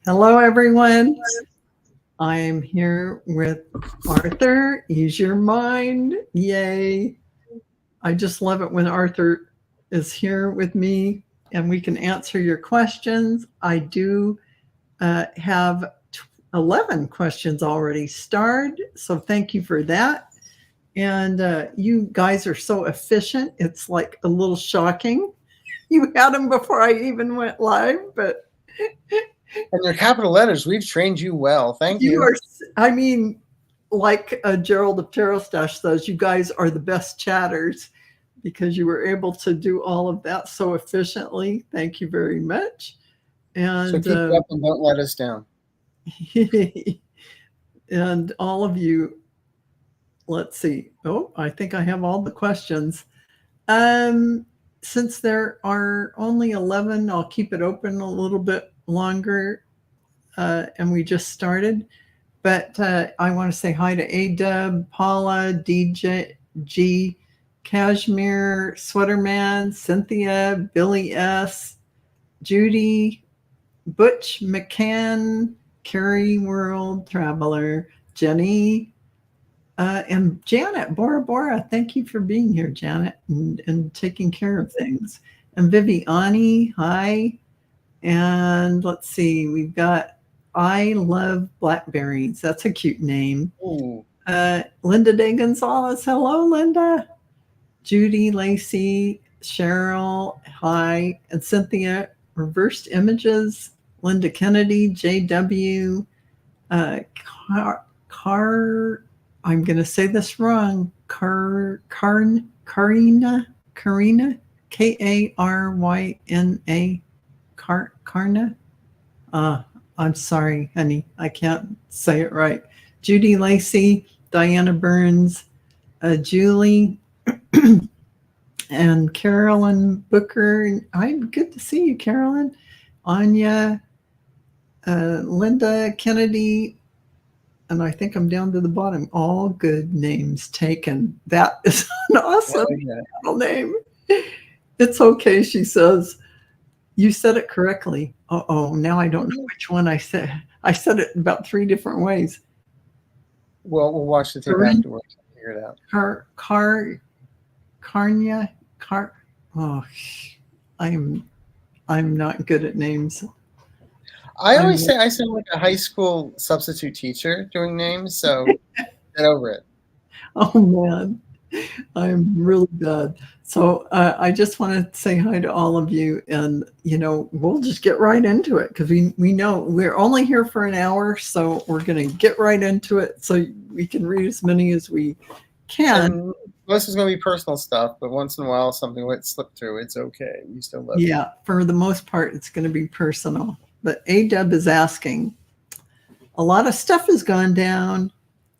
Hello, everyone. I am here with Arthur. Ease your mind. Yay. I just love it when Arthur is here with me and we can answer your questions. I do have 11 questions already starred, so thank you for that. And you guys are so efficient. It's like a little shocking. You had them before I even went live, but And they're capital letters. We've trained you well. Thank you you. are, I mean, like Gerald of Tarot Stash says, you guys are the best chatters because you were able to do all of that so efficiently. Thank you very much. So And keep it up and don't let us down. and all of you, let's see. Oh, I think I have all the questions. Um, since there are only 11, I'll keep it open a little bit longer. And we just started. But I want to say hi to A-Dub, Paula, DJ, G, Cashmere, Sweaterman, Cynthia, Billy S, Judy, Butch McCann, Carrie World Traveler, Jenny, and Janet, Bora Bora. Thank you for being here, Janet, and taking care of things. And Viviani, hi. And let's see, we've got I Love Blackberries. That's a cute name. Ooh. Linda Day Gonzalez. Hello, Linda. Judy Lacey, Cheryl, hi. And Cynthia, Reversed Images. Linda Kennedy, JW, I'm going to say this wrong. Karina, Karyna, Karna. I'm sorry, honey. I can't say it right. Judy Lacey, Diana Burns, Julie, and Carolyn Booker. I'm good to see you, Carolyn. Anya, Linda Kennedy, and I think I'm down to the bottom. All good names taken. That is an awesome name. It's okay, she says. You said it correctly. Oh, now I don't know which one I said. I said it about 3 different ways. Well, we'll watch the tape afterwards and figure it out. Karnya. Oh, I'm not good at names. I always say I sound like a high school substitute teacher doing names, so get over it. Oh man, I'm really bad. So I just want to say hi to all of you, and we'll just get right into it because we know we're only here for an hour, so we're going to get right into it so we can read as many as we can. And most is going to be personal stuff, but once in a while something might slip through. It's okay. We still love you. Yeah, for the most part, it's going to be personal. But A-Dub is asking, a lot of stuff has gone down,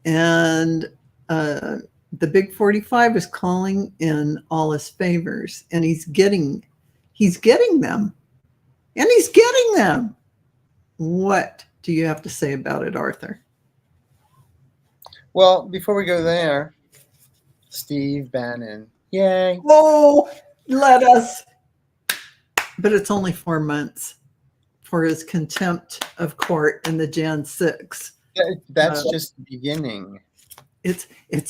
and the big 45 is calling in all his favors, and he's getting them, and he's getting them. What do you have to say about it, Arthur? Well, before we go there, Steve Bannon. Yay. Oh, let us. But it's only 4 months for his contempt of court in the Jan 6. That's just the beginning. It's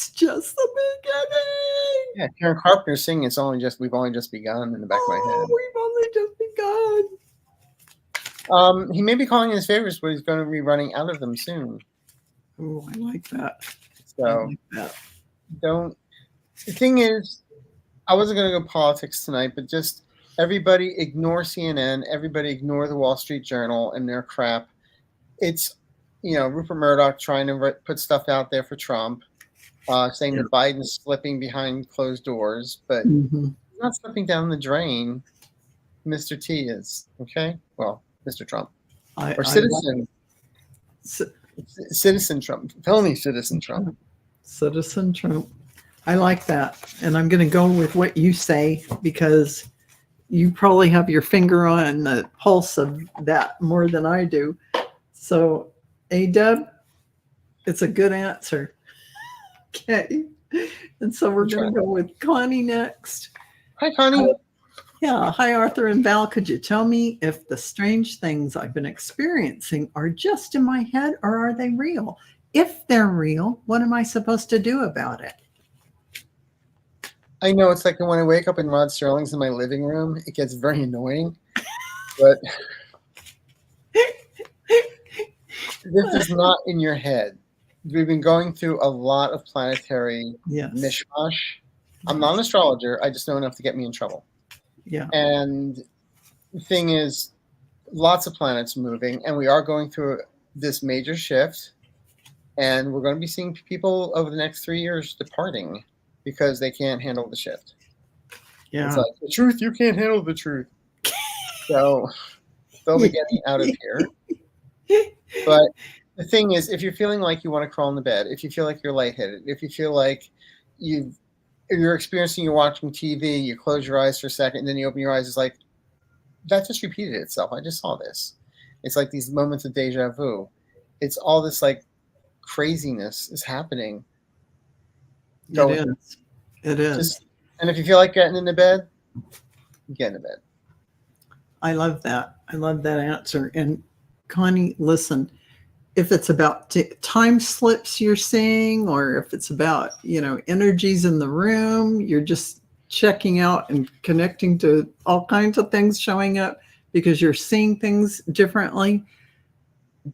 just the beginning. Yeah, Karen Carpenter's singing we've only just begun in the back of my head. We've only just begun. He may be calling in his favors, but he's going to be running out of them soon. Oh, I like that. So the thing is, I wasn't going to go politics tonight, but just everybody ignore CNN, everybody ignore the Wall Street Journal and their crap. It's Rupert Murdoch trying to put stuff out there for Trump, saying that Biden's slipping behind closed doors, but he's not slipping down the drain. Mr. T is, okay? Well, Mr. Trump. Or Citizen. Citizen Trump. Felony Citizen Trump. Citizen Trump. I like that. And I'm going to go with what you say because you probably have your finger on the pulse of that more than I do. So, A-Dub, it's a good answer. Okay. And so we're going to go with Connie next. Hi, Connie. Yeah. Hi, Arthur and Val. Could you tell me if the strange things I've been experiencing are just in my head or are they real? If they're real, what am I supposed to do about it? I know it's like when I wake up and Rod Sterling's in my living room, it gets very annoying. But this is not in your head. We've been going through a lot of planetary Yes. mishmash. I'm not an astrologer. I just know enough to get me in trouble. Yeah. And the thing is, lots of planets moving, and we are going through this major shift. And we're going to be seeing people over the next 3 years departing because they can't handle the shift. Yeah. It's like, the truth, you can't handle the truth. So they'll be getting out of here. But the thing is, if you're feeling like you want to crawl in the bed, if you feel like you're lightheaded, if you feel like you're experiencing, you're watching TV, you close your eyes for a second, and then you open your eyes, it's like, that just repeated itself. I just saw this. It's like these moments of deja vu. It's all this like craziness is happening. It is. And if you feel like getting into bed, get into bed. I love that. I love that answer. And Connie, listen, if it's about time slips you're seeing, or if it's about, energies in the room, you're just checking out and connecting to all kinds of things showing up because you're seeing things differently,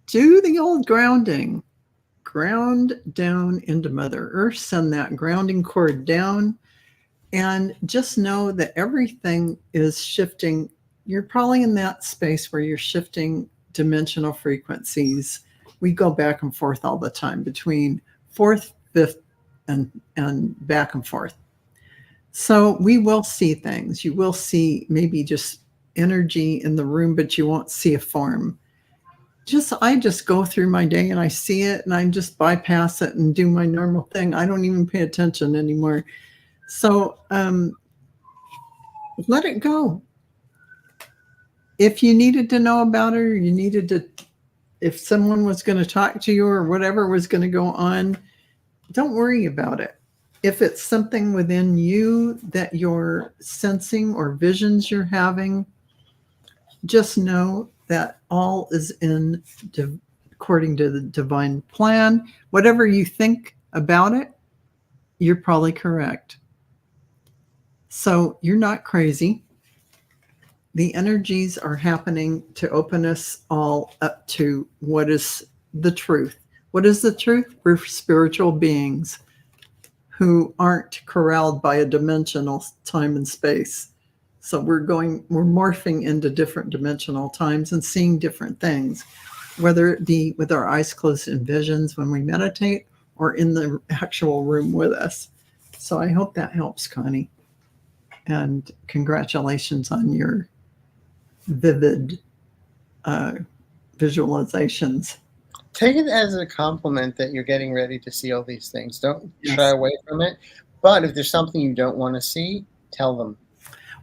do the old grounding. Ground down into Mother Earth, send that grounding cord down, and just know that everything is shifting. You're probably in that space where you're shifting dimensional frequencies. We go back and forth all the time between fourth, fifth, and back and forth. So we will see things. You will see maybe just energy in the room, but you won't see a form. I just go through my day and I see it and I just bypass it and do my normal thing. I don't even pay attention anymore. So let it go. If you needed to know about it, or if someone was going to talk to you or whatever was going to go on, don't worry about it. If it's something within you that you're sensing or visions you're having, just know that all is according to the divine plan. Whatever you think about it, you're probably correct. So you're not crazy. The energies are happening to open us all up to what is the truth. What is the truth? We're spiritual beings who aren't corralled by a dimensional time and space. So we're morphing into different dimensional times and seeing different things, whether it be with our eyes closed in visions when we meditate or in the actual room with us. So I hope that helps, Connie. And congratulations on your vivid visualizations. Take it as a compliment that you're getting ready to see all these things. Don't shy away from it. But if there's something you don't want to see, tell them.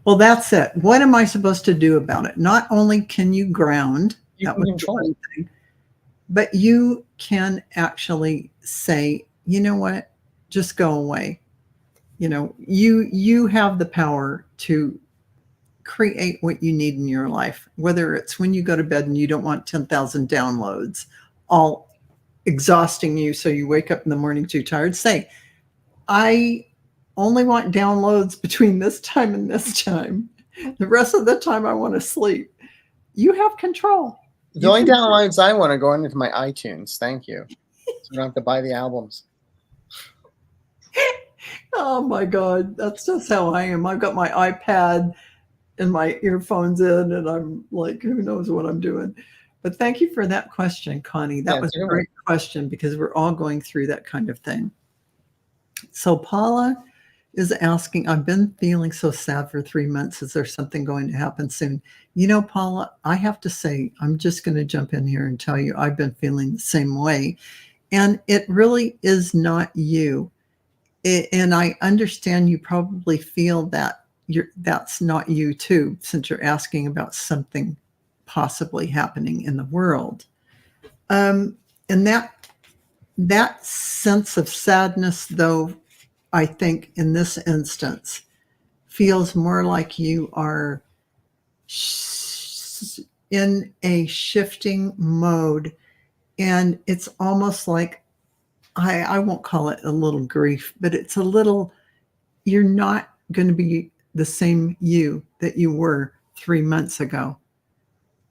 Well, that's it. What am I supposed to do about it? Not only can you ground, you can control it, but you can actually say, you know what, just go away. You have the power to create what you need in your life, whether it's when you go to bed and you don't want 10,000 downloads all exhausting you so you wake up in the morning too tired. Say, I only want downloads between this time and this time. The rest of the time I want to sleep. You have control. The only downloads I want to go into my iTunes. Thank you. So I don't have to buy the albums. Oh my God. That's just how I am. I've got my iPad and my earphones in and I'm like, who knows what I'm doing. But thank you for that question, Connie. That was a great question because we're all going through that kind of thing. So Paula is asking, I've been feeling so sad for 3 months. Is there something going to happen soon? Paula, I have to say, I'm just going to jump in here and tell you I've been feeling the same way. And it really is not you. And I understand you probably feel that that's not you too, since you're asking about something possibly happening in the world. And that sense of sadness, though, I think in this instance feels more like you are in a shifting mode. And it's almost like, I won't call it a little grief, but it's a little, you're not going to be the same you that you were 3 months ago.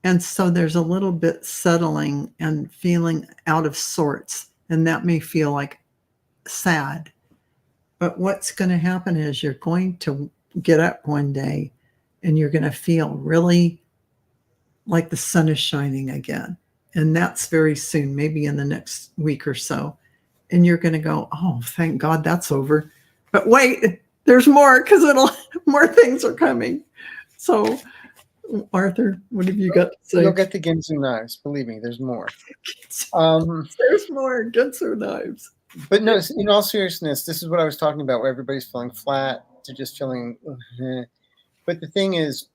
And so there's a little bit settling and feeling out of sorts. And that may feel like sad. But what's going to happen is you're going to get up one day and you're going to feel really like the sun is shining again. And that's very soon, maybe in the next week or so. And you're going to go, oh, thank God that's over. But wait, there's more, because more things are coming. So, Arthur, what have you got to say? You'll get the Ginsu knives. Believe me, there's more. There's more Ginsu knives. But no, in all seriousness, this is what I was talking about, where everybody's feeling flat. They're just feeling. But the thing is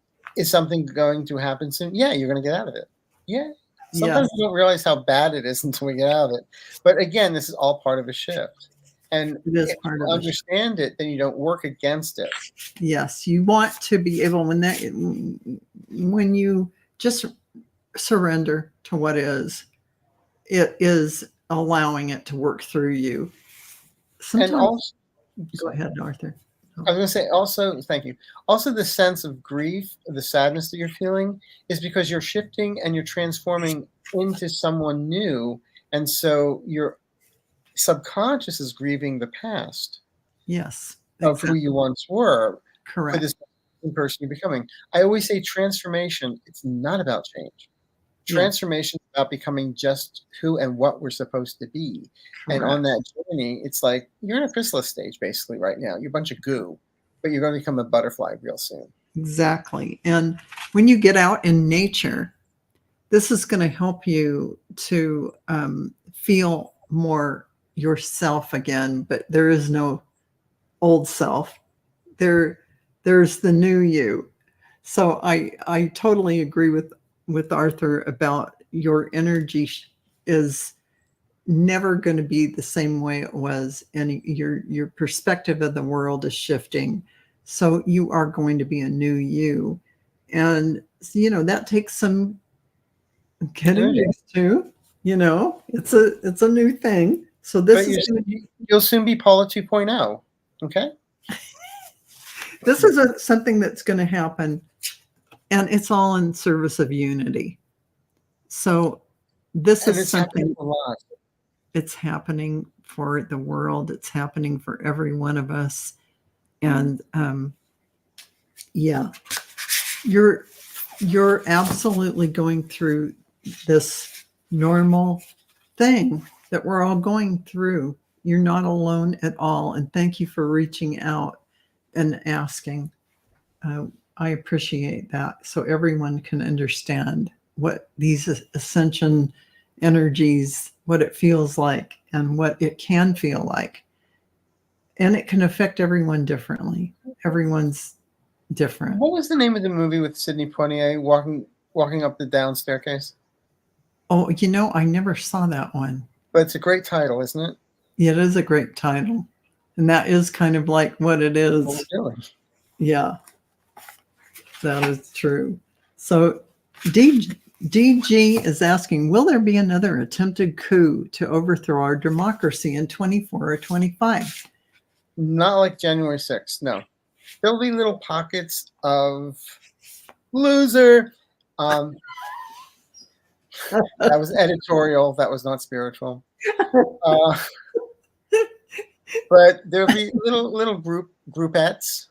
something going to happen soon? Yeah, you're going to get out of it. Yeah. Sometimes we don't realize how bad it is until we get out of it. But again, this is all part of a shift. And if you understand it, then you don't work against it. Yes, you want to be able, when you just surrender to what is, it is allowing it to work through you. Sometimes, and also, go ahead, Arthur. I was going to say also, thank you. Also, the sense of grief, the sadness that you're feeling is because you're shifting and you're transforming into someone new. And so your subconscious is grieving the past. Yes. Of who you once were. Correct. For this person you're becoming. I always say transformation, it's not about change. Transformation is about becoming just who and what we're supposed to be. Correct. And on that journey, it's like you're in a chrysalis stage basically right now. You're a bunch of goo, but you're going to become a butterfly real soon. Exactly. And when you get out in nature, this is going to help you to feel more yourself again, but there is no old self. There's the new you. So I totally agree with Arthur about your energy is never going to be the same way it was, and your perspective of the world is shifting. So you are going to be a new you, and that takes some getting used to. It's a new thing. So you'll soon be Paula 2.0. Okay. This is something that's going to happen, and it's all in service of unity. So this is something a lot. It's happening for the world. It's happening for every one of us. And you're absolutely going through this normal thing that we're all going through. You're not alone at all. And thank you for reaching out and asking. I appreciate that. So everyone can understand what these ascension energies, what it feels like and what it can feel like. And it can affect everyone differently. Everyone's different. What was the name of the movie with Sidney Poitier walking up the down staircase? Oh, I never saw that one. But it's a great title, isn't it? Yeah, it is a great title. And that is kind of like what it is. What we're doing. Yeah, that is true. So DG is asking, will there be another attempted coup to overthrow our democracy in 24 or 25? Not like January 6th, no. There'll be little pockets of loser. That was editorial. That was not spiritual. But there'll be little groupettes,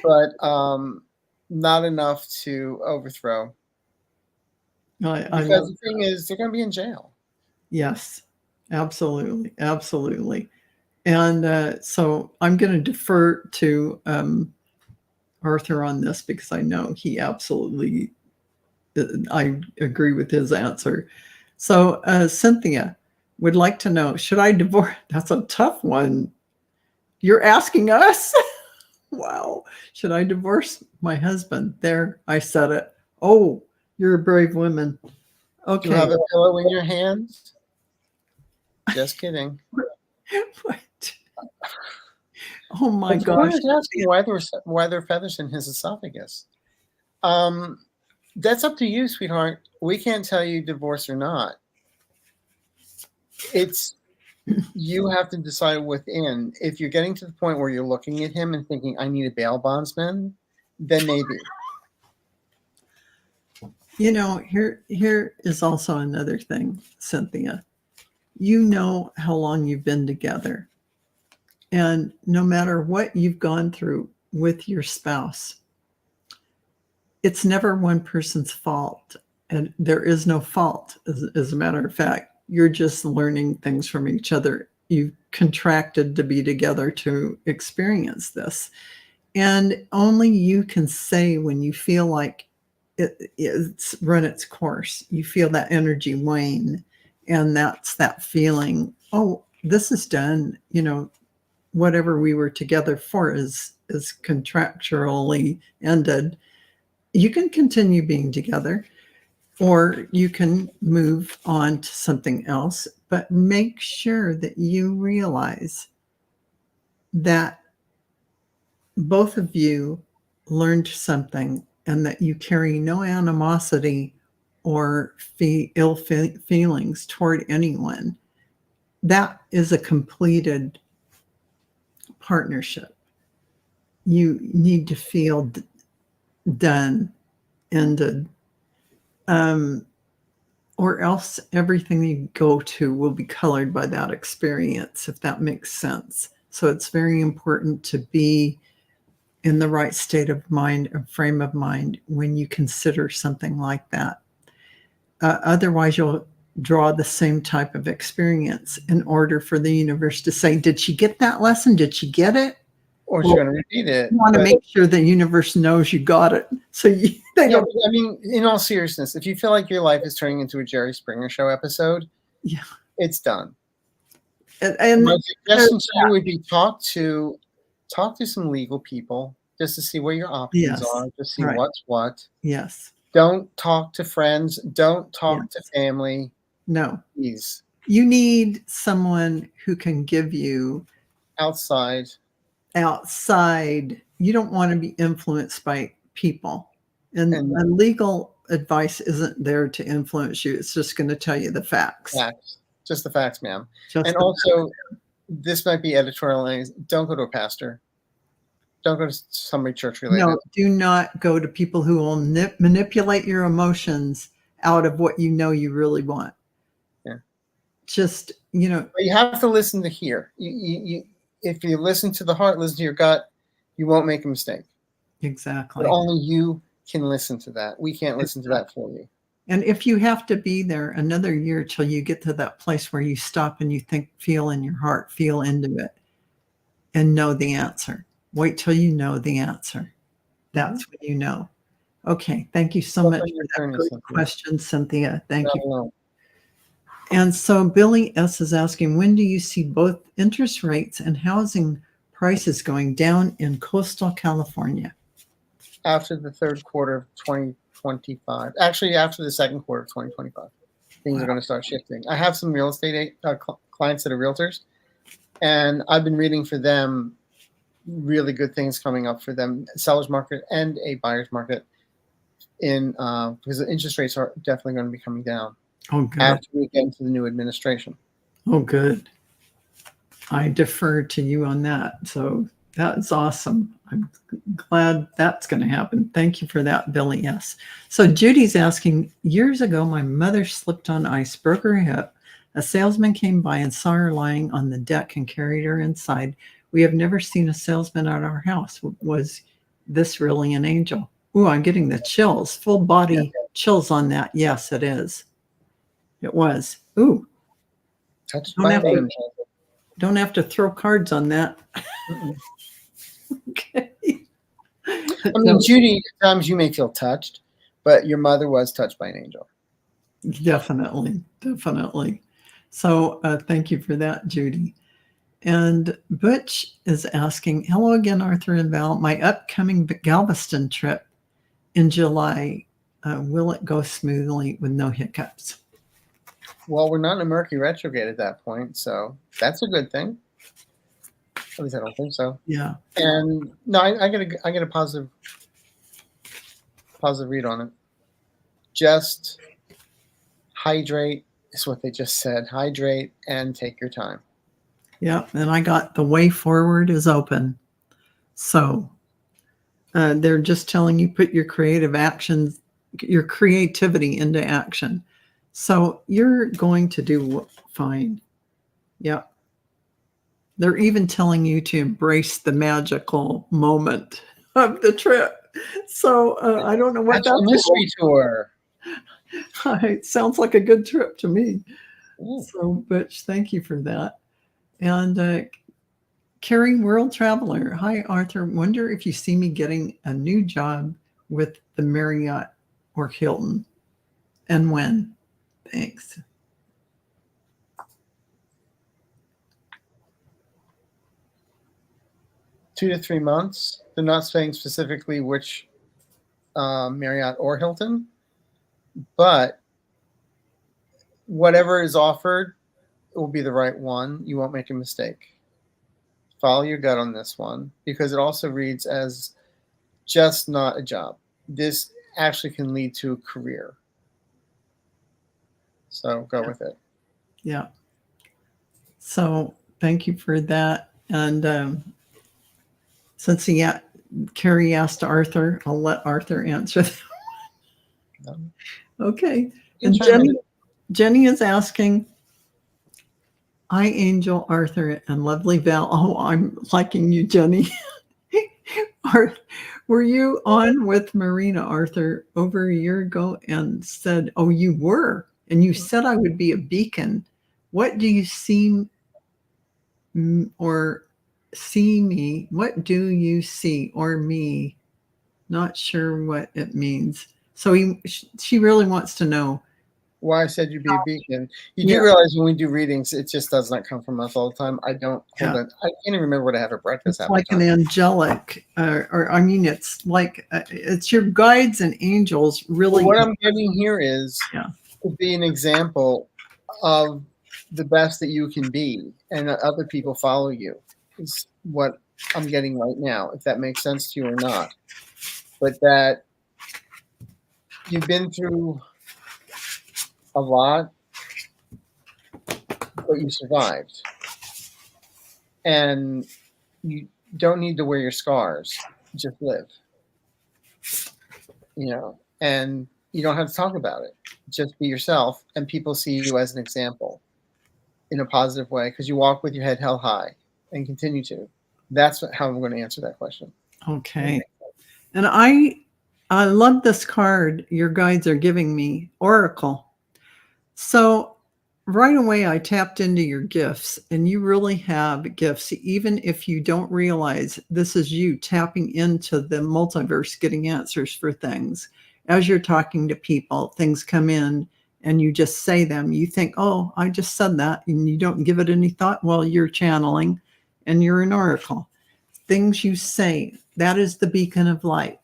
but not enough to overthrow. Because the thing is, they're going to be in jail. Yes, absolutely. Absolutely. And so I'm going to defer to Arthur on this because I know he absolutely, I agree with his answer. So Cynthia would like to know, should I divorce? That's a tough one. You're asking us? Wow. Should I divorce my husband? There, I said it. Oh, you're a brave woman. Okay. Do you have a pillow in your hands? Just kidding. What? Oh my But gosh. Jordan's asking why there are feathers in his esophagus. That's up to you, sweetheart. We can't tell you divorce or not. It's you have to decide within. If you're getting to the point where you're looking at him and thinking, I need a bail bondsman, then maybe. You know, here is also another thing, Cynthia. You know how long you've been together. And no matter what you've gone through with your spouse, it's never one person's fault. And there is no fault. As a matter of fact, you're just learning things from each other. You've contracted to be together to experience this. And only you can say when you feel like it's run its course. You feel that energy wane, and that's that feeling, oh, this is done. You know, whatever we were together for is contractually ended. You can continue being together, or you can move on to something else, but make sure that you realize that both of you learned something and that you carry no animosity or ill feelings toward anyone. That is a completed partnership. You need to feel done, ended, or else everything you go to will be colored by that experience, if that makes sense. So it's very important to be in the right state of mind or frame of mind when you consider something like that. Otherwise, you'll draw the same type of experience in order for the universe to say, did she get that lesson? Did she get it? Or she's going to repeat it. You want to make sure the universe knows you got it. So they don't. I mean, in all seriousness, if you feel like your life is turning into a Jerry Springer Show episode, yeah, it's done. And my suggestion to you would be talk to some legal people just to see what your options are, to see what's what. Yes. Don't talk to friends. Don't talk to family. No. Please. You need someone who can give you outside. You don't want to be influenced by people. And legal advice isn't there to influence you. It's just going to tell you the facts. Facts. Just the facts, ma'am. And also, this might be editorialized. Don't go to a pastor. Don't go to somebody church related. No, do not go to people who will manipulate your emotions out of what you know you really want. Yeah. Just, you know. But you have to listen to hear. If you listen to the heart, listen to your gut, you won't make a mistake. Exactly. But only you can listen to that. We can't listen to that for you. And if you have to be there another year till you get to that place where you stop and you think, feel in your heart, feel into it, and know the answer. Wait till you know the answer. That's when you know. Okay. Thank you so much for that great question, Cynthia. Thank you. And so Billy S. is asking, when do you see both interest rates and housing prices going down in coastal California? After the third quarter of 2025. Actually, after the second quarter of 2025. Things are going to start shifting. I have some real estate clients that are realtors, and I've been reading for them really good things coming up for them, seller's market and a buyer's market, because the interest rates are definitely going to be coming down. Oh, good. After we get into the new administration. Oh, good. I defer to you on that. So that's awesome. I'm glad that's going to happen. Thank you for that, Billy. Yes. So Judy's asking, years ago, my mother slipped on ice, broke her hip. A salesman came by and saw her lying on the deck and carried her inside. We have never seen a salesman at our house. Was this really an angel? Ooh, I'm getting the chills, full body chills on that. Yes, it is. It was. Ooh. Don't have to throw cards on that. Okay. I mean, Judy, at times you may feel touched, but your mother was touched by an angel. Definitely. Definitely. So thank you for that, Judy. And Butch is asking, hello again, Arthur and Val. My upcoming Galveston trip in July, will it go smoothly with no hiccups? Well, we're not in a Mercury retrograde at that point, so that's a good thing. At least I don't think so. Yeah. And no, I get a positive read on it. Just hydrate is what they just said. Hydrate and take your time. Yeah. And I got the way forward is open. So they're just telling you put your creative actions, your creativity into action. So you're going to do fine. Yeah. They're even telling you to embrace the magical moment of the trip. So I don't know what that's a mystery tour. It sounds like a good trip to me. Ooh. So, Butch, thank you for that. And Carrie, World Traveler. Hi, Arthur. Wonder if you see me getting a new job with the Marriott or Hilton, and when? Thanks. Two to 3 months. They're not saying specifically which Marriott or Hilton, but whatever is offered will be the right one. You won't make a mistake. Follow your gut on this one, because it also reads as just not a job. This actually can lead to a career. So go with it. Yeah. So thank you for that. And since Carrie asked Arthur, I'll let Arthur answer that. Okay. And Jenny is asking, hi, Angel, Arthur, and lovely Val. Oh, I'm liking you, Jenny. Were you on with Marina, Arthur, over a year ago and said, oh, you were, and you said I would be a beacon. What do you see or see me? What do you see or me? Not sure what it means. So she really wants to know why I said you'd be a beacon. You do realize when we do readings, it just does not come from us all the time. I don't hold on. I can't even remember what I had for breakfast. It's like an angelic, or I mean, it's like it's your guides and angels. Really, what I'm getting here is to be an example of the best that you can be, and that other people follow you. Is what I'm getting right now. If that makes sense to you or not, but that you've been through a lot, but you survived. And you don't need to wear your scars. Just live. And you don't have to talk about it. Just be yourself, and people see you as an example in a positive way, because you walk with your head held high and continue to. That's how I'm going to answer that question. Okay. And I love this card your guides are giving me, Oracle. So right away, I tapped into your gifts, and you really have gifts, even if you don't realize this is you tapping into the multiverse, getting answers for things. As you're talking to people, things come in and you just say them. You think, oh, I just said that, and you don't give it any thought. Well, you're channeling and you're an oracle. Things you say, that is the beacon of light.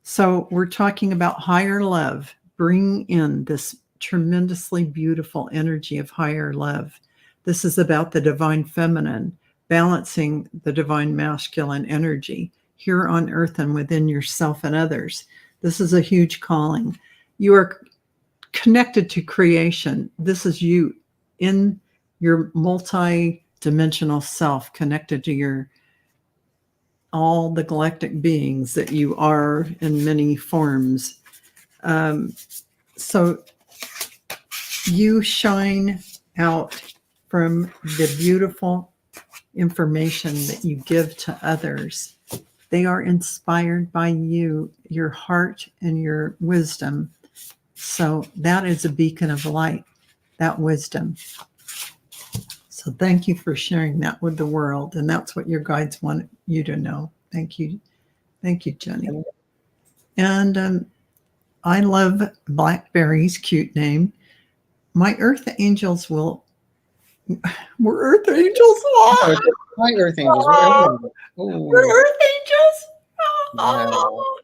So we're talking about higher love. Bring in this tremendously beautiful energy of higher love. This is about the divine feminine, balancing the divine masculine energy here on earth and within yourself and others. This is a huge calling. You are connected to creation. This is you in your multi-dimensional self, connected to all the galactic beings that you are in many forms. So you shine out from the beautiful information that you give to others. They are inspired by you, your heart and your wisdom. So that is a beacon of light, that wisdom. So thank you for sharing that with the world. And that's what your guides want you to know. Thank you. Thank you, Jenny. And I love Blackberry's cute name. My earth angels we're earth angels. Oh, hi, earth angels. We're earth angels. Oh.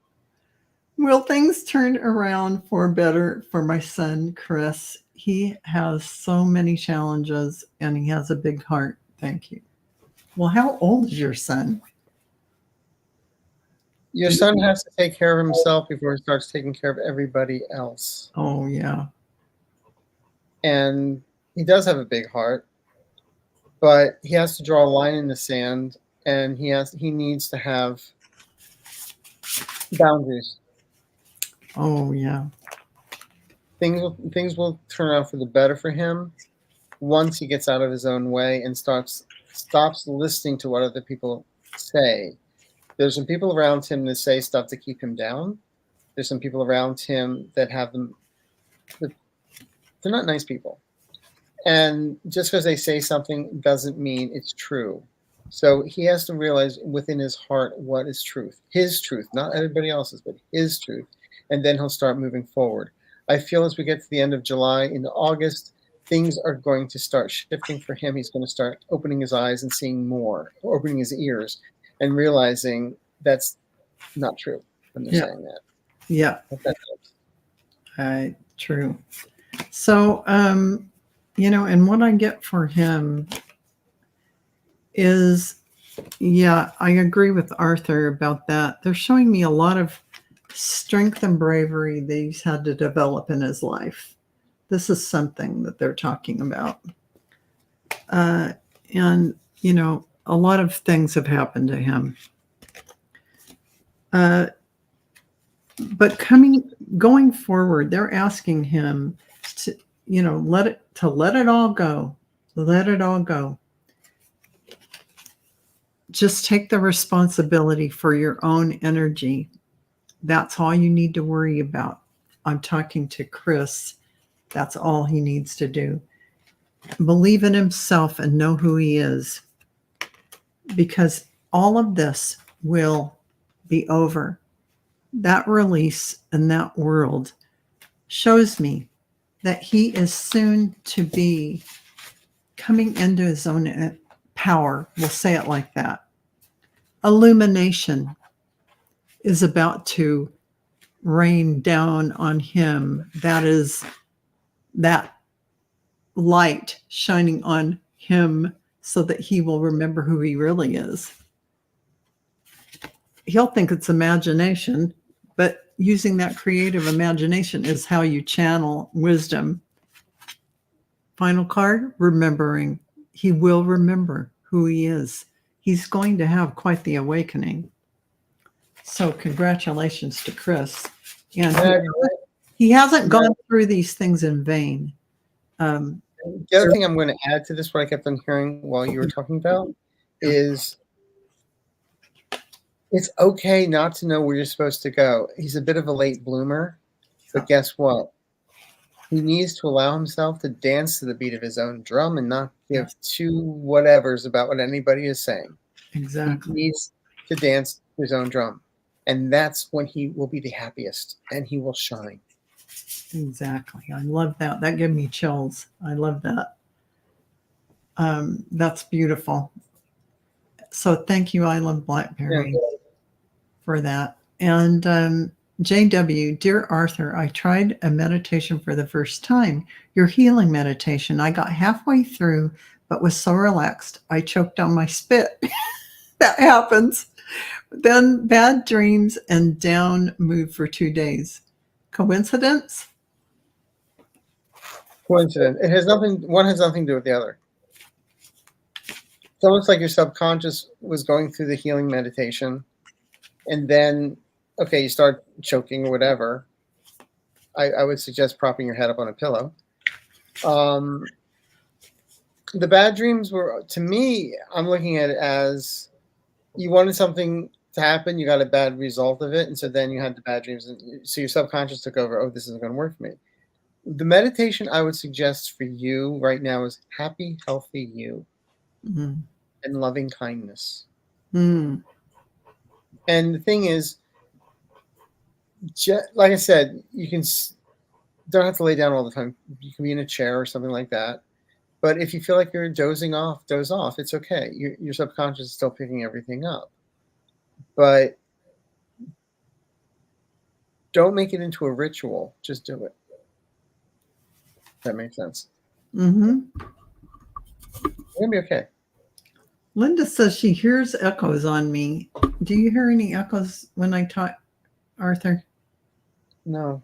Will things turn around for better for my son, Chris? He has so many challenges and he has a big heart. Thank you. Well, how old is your son? Your son has to take care of himself before he starts taking care of everybody else. Oh, yeah. And he does have a big heart, but he has to draw a line in the sand, and he needs to have boundaries. Oh, yeah. Things will turn out for the better for him once he gets out of his own way and stops listening to what other people say. There's some people around him that say stuff to keep him down. There's some people around him that have them. They're not nice people. And just because they say something doesn't mean it's true. So he has to realize within his heart what is truth. His truth, not everybody else's, but his truth. And then he'll start moving forward. I feel as we get to the end of July into August, things are going to start shifting for him. He's going to start opening his eyes and seeing more, opening his ears and realizing that's not true when they're saying that. Yeah. That helps. True. So, and what I get for him is, I agree with Arthur about that. They're showing me a lot of strength and bravery that he's had to develop in his life. This is something that they're talking about. And, a lot of things have happened to him. But going forward, they're asking him to, let it all go. Let it all go. Just take the responsibility for your own energy. That's all you need to worry about. I'm talking to Chris. That's all he needs to do. Believe in himself and know who he is, because all of this will be over. That release in that world shows me that he is soon to be coming into his own power. We'll say it like that. Illumination is about to rain down on him. That is that light shining on him so that he will remember who he really is. He'll think it's imagination, but using that creative imagination is how you channel wisdom. Final card, remembering. He will remember who he is. He's going to have quite the awakening. So congratulations to Chris. And he hasn't gone through these things in vain. The other thing I'm going to add to this, what I kept on hearing while you were talking about, is it's okay not to know where you're supposed to go. He's a bit of a late bloomer, but guess what? He needs to allow himself to dance to the beat of his own drum and not give two whatevers about what anybody is saying. Exactly. He needs to dance to his own drum. And that's when he will be the happiest and he will shine. Exactly. I love that. That gave me chills. I love that. That's beautiful. So thank you, I Love Blackberry, for that. And JW, dear Arthur, I tried a meditation for the first time, your healing meditation. I got halfway through, but was so relaxed, I choked on my spit. That happens. Then bad dreams and down mood for 2 days. Coincidence? Coincidence. It has nothing. One has nothing to do with the other. It's almost like your subconscious was going through the healing meditation, and then, okay, you start choking or whatever. I would suggest propping your head up on a pillow. The bad dreams were, to me, I'm looking at it as you wanted something to happen, you got a bad result of it, and so then you had the bad dreams, and so your subconscious took over. Oh, this isn't going to work for me. The meditation I would suggest for you right now is happy, healthy you, and loving kindness. And the thing is, like I said, you don't have to lay down all the time. You can be in a chair or something like that. But if you feel like you're dozing off, doze off. It's okay. Your subconscious is still picking everything up. But don't make it into a ritual. Just do it. That makes sense. It's going to be okay. Linda says she hears echoes on me. Do you hear any echoes when I talk, Arthur? No.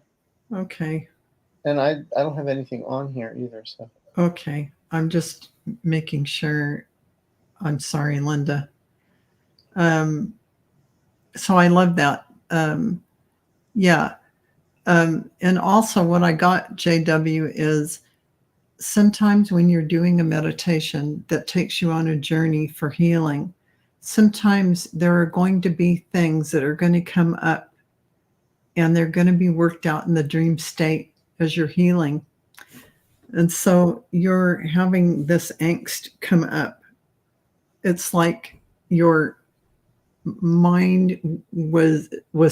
Okay. And I don't have anything on here either. So. Okay. I'm just making sure. I'm sorry, Linda. So I love that. Yeah. And also what I got, JW, is sometimes when you're doing a meditation that takes you on a journey for healing, sometimes there are going to be things that are going to come up and they're going to be worked out in the dream state as you're healing. And so you're having this angst come up. It's like your mind was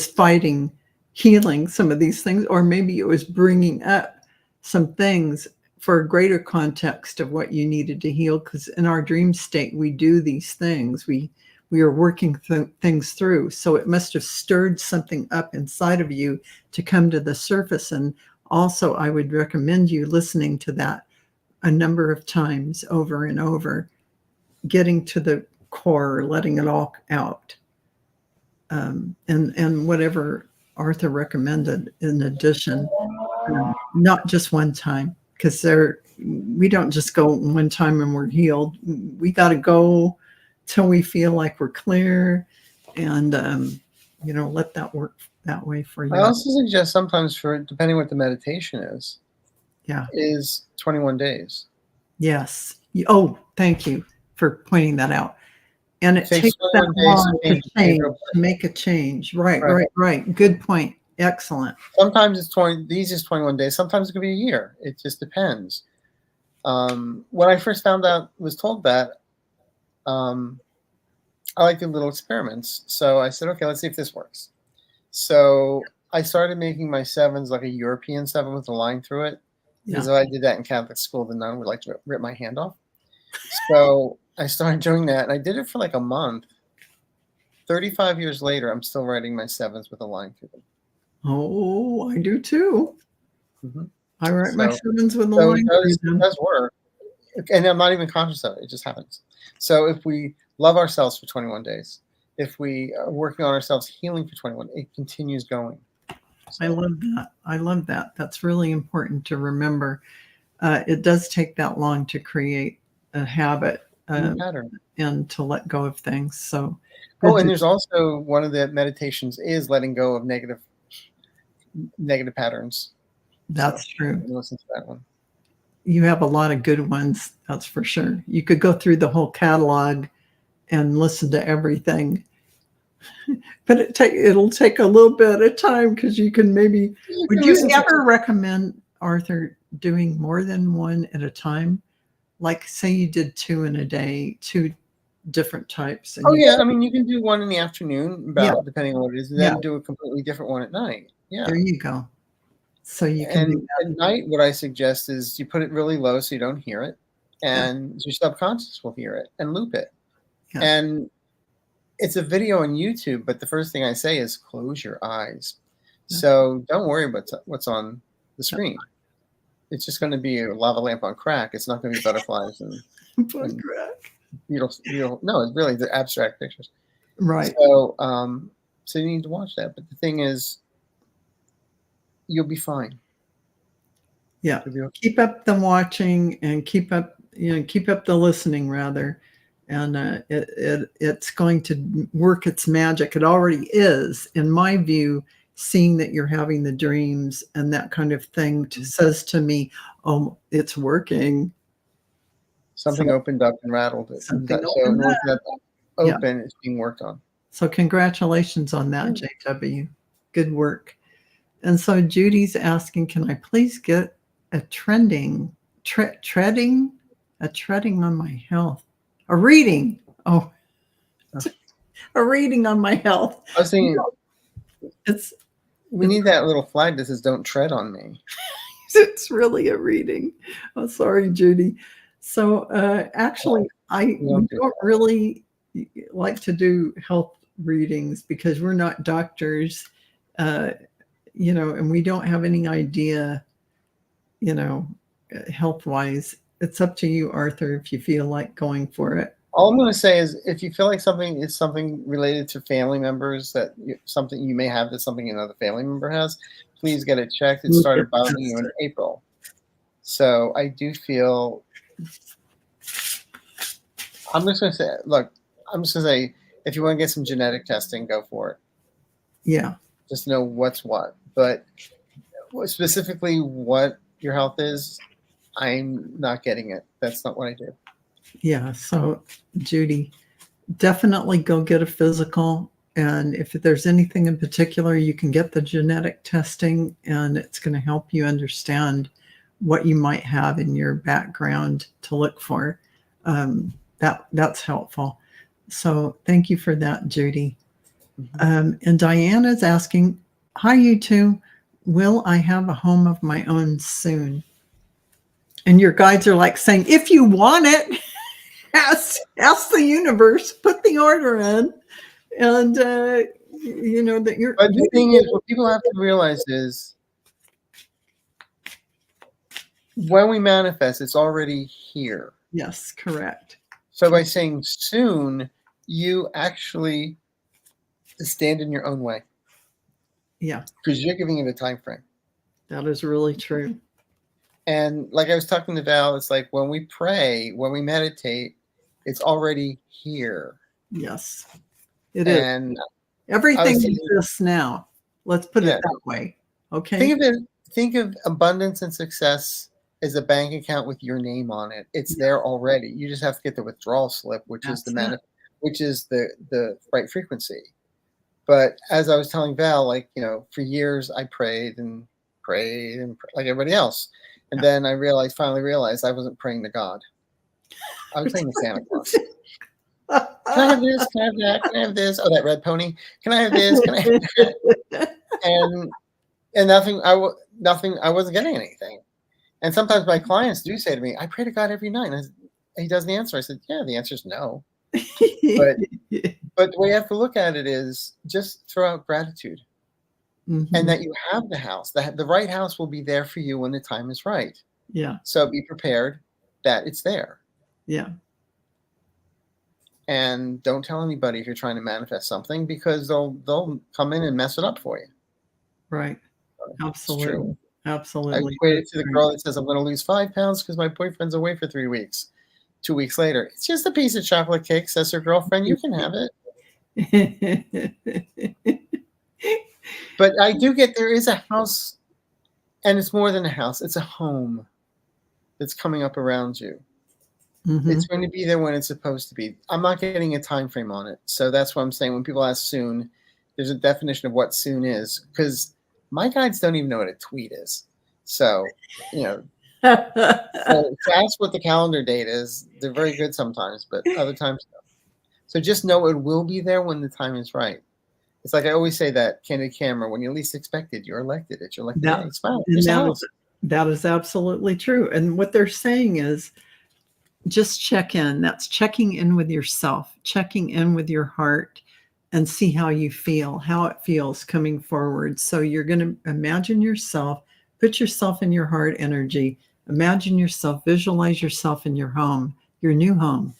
fighting healing some of these things, or maybe it was bringing up some things for a greater context of what you needed to heal, because in our dream state we do these things, we are working things through. So it must have stirred something up inside of you to come to the surface. And also I would recommend you listening to that a number of times over and over, getting to the core, letting it all out. And whatever Arthur recommended in addition, not just one time, because we don't just go one time and we're healed. We got to go till we feel like we're clear, and let that work that way for you. I also suggest sometimes, for depending what the meditation is, is 21 days. Yes. Oh, thank you for pointing that out. And it takes that long to make a change. Right. Good point. Excellent. Sometimes it's 20. These is 21 days. Sometimes it could be a year. It just depends. When I first was told that, I like to do little experiments. So I said, okay, let's see if this works. So I started making my sevens like a European seven with a line through it. Because if I did that in Catholic school, the nun would like to rip my hand off. So I started doing that, and I did it for like a month. 35 years later, I'm still writing my sevens with a line through them. Oh, I do too. Mm-hmm. I write my sevens with a line through them. It does work. And I'm not even conscious of it. It just happens. So if we love ourselves for 21 days, if we are working on ourselves healing for 21, it continues going. So. I love that. That's really important to remember. It does take that long to create a habit and to let go of things. So, and there's also one of the meditations is letting go of negative patterns. That's true. Listen to that one. You have a lot of good ones. That's for sure. You could go through the whole catalog and listen to everything. But it'll take a little bit of time, because you can maybe. Would you ever recommend, Arthur, doing more than one at a time? Like, say you did 2 in a day, 2 different types. And I mean, you can do one in the afternoon, depending on what it is, and then do a completely different one at night. Yeah. There you go. So you can. And at night, what I suggest is you put it really low so you don't hear it, and your subconscious will hear it and loop it. Yeah. And it's a video on YouTube, but the first thing I say is close your eyes. Yeah. So don't worry about what's on the screen. It's just going to be a lava lamp on crack. It's not going to be butterflies and crack. No, it's really the abstract pictures. Right. So, so you need to watch that. But the thing is, you'll be fine. Yeah. Keep up the watching and keep up the listening, rather. And it's going to work its magic. It already is, in my view. Seeing that you're having the dreams and that kind of thing says to me, oh, it's working. Something opened up and rattled it. It's being worked on. So congratulations on that, JW. Good work. And so Judy's asking, can I please get a treading on my health? A reading. Oh, a reading on my health. I was thinking, we need that little flag that says "Don't tread on me." It's really a reading. Oh, sorry, Judy. So actually, I don't really like to do health readings because we're not doctors, and we don't have any idea, health-wise. It's up to you, Arthur, if you feel like going for it. All I'm going to say is, if you feel like something is something related to family members, something you may have that something another family member has, please get it checked. It started bothering you in April. So I do feel, I'm just going to say, look, I'm just going to say, if you want to get some genetic testing, go for it. Yeah. Just know what's what. But specifically what your health is, I'm not getting it. That's not what I do. Yeah. So, Judy, definitely go get a physical. And if there's anything in particular, you can get the genetic testing, and it's going to help you understand what you might have in your background to look for. That's helpful. So thank you for that, Judy. And Diana's asking, hi, you two. Will I have a home of my own soon? And your guides are like saying, if you want it, ask the universe, put the order in, and you know that you're. But the thing is, what people have to realize is, when we manifest, it's already here. Yes, correct. So by saying soon, you actually stand in your own way. Yeah, because you're giving it a time frame. That is really true. And like I was talking to Val, it's like when we pray, when we meditate, it's already here. Yes, it is. And everything exists now. Let's put it that way. Okay. Think of abundance and success as a bank account with your name on it. It's there already. You just have to get the withdrawal slip, which is the right frequency. But as I was telling Val, like, you know, for years I prayed like everybody else. And then I finally realized I wasn't praying to God. I was praying to Santa Claus. Can I have this? Can I have that? Can I have this? Oh, that red pony. Can I have this? Can I have that? And nothing. I wasn't getting anything. And sometimes my clients do say to me, "I pray to God every night." And he doesn't answer. I said, "Yeah, the answer is no." But the way you have to look at it is just throw out gratitude, and that you have the house. That the right house will be there for you when the time is right. Yeah. So be prepared that it's there. Yeah. And don't tell anybody if you're trying to manifest something, because they'll come in and mess it up for you. Right. Absolutely. Absolutely. I equated to the girl that says, I'm going to lose 5 pounds because my boyfriend's away for 3 weeks. 2 weeks later, it's just a piece of chocolate cake, says her girlfriend. You can have it. But I do get, there is a house, and it's more than a house. It's a home that's coming up around you. It's going to be there when it's supposed to be. I'm not getting a time frame on it. So that's what I'm saying. When people ask soon, there's a definition of what soon is, because my guides don't even know what a tweet is. So, you know, to ask what the calendar date is, they're very good sometimes, but other times no. So just know it will be there when the time is right. It's like I always say that candid camera, when you least expect it, you're elected. It's your elected. That is absolutely true. And what they're saying is, just check in. That's checking in with yourself, checking in with your heart, and see how you feel, how it feels coming forward. So you're going to imagine yourself, put yourself in your heart energy, imagine yourself, visualize yourself in your home, your new home.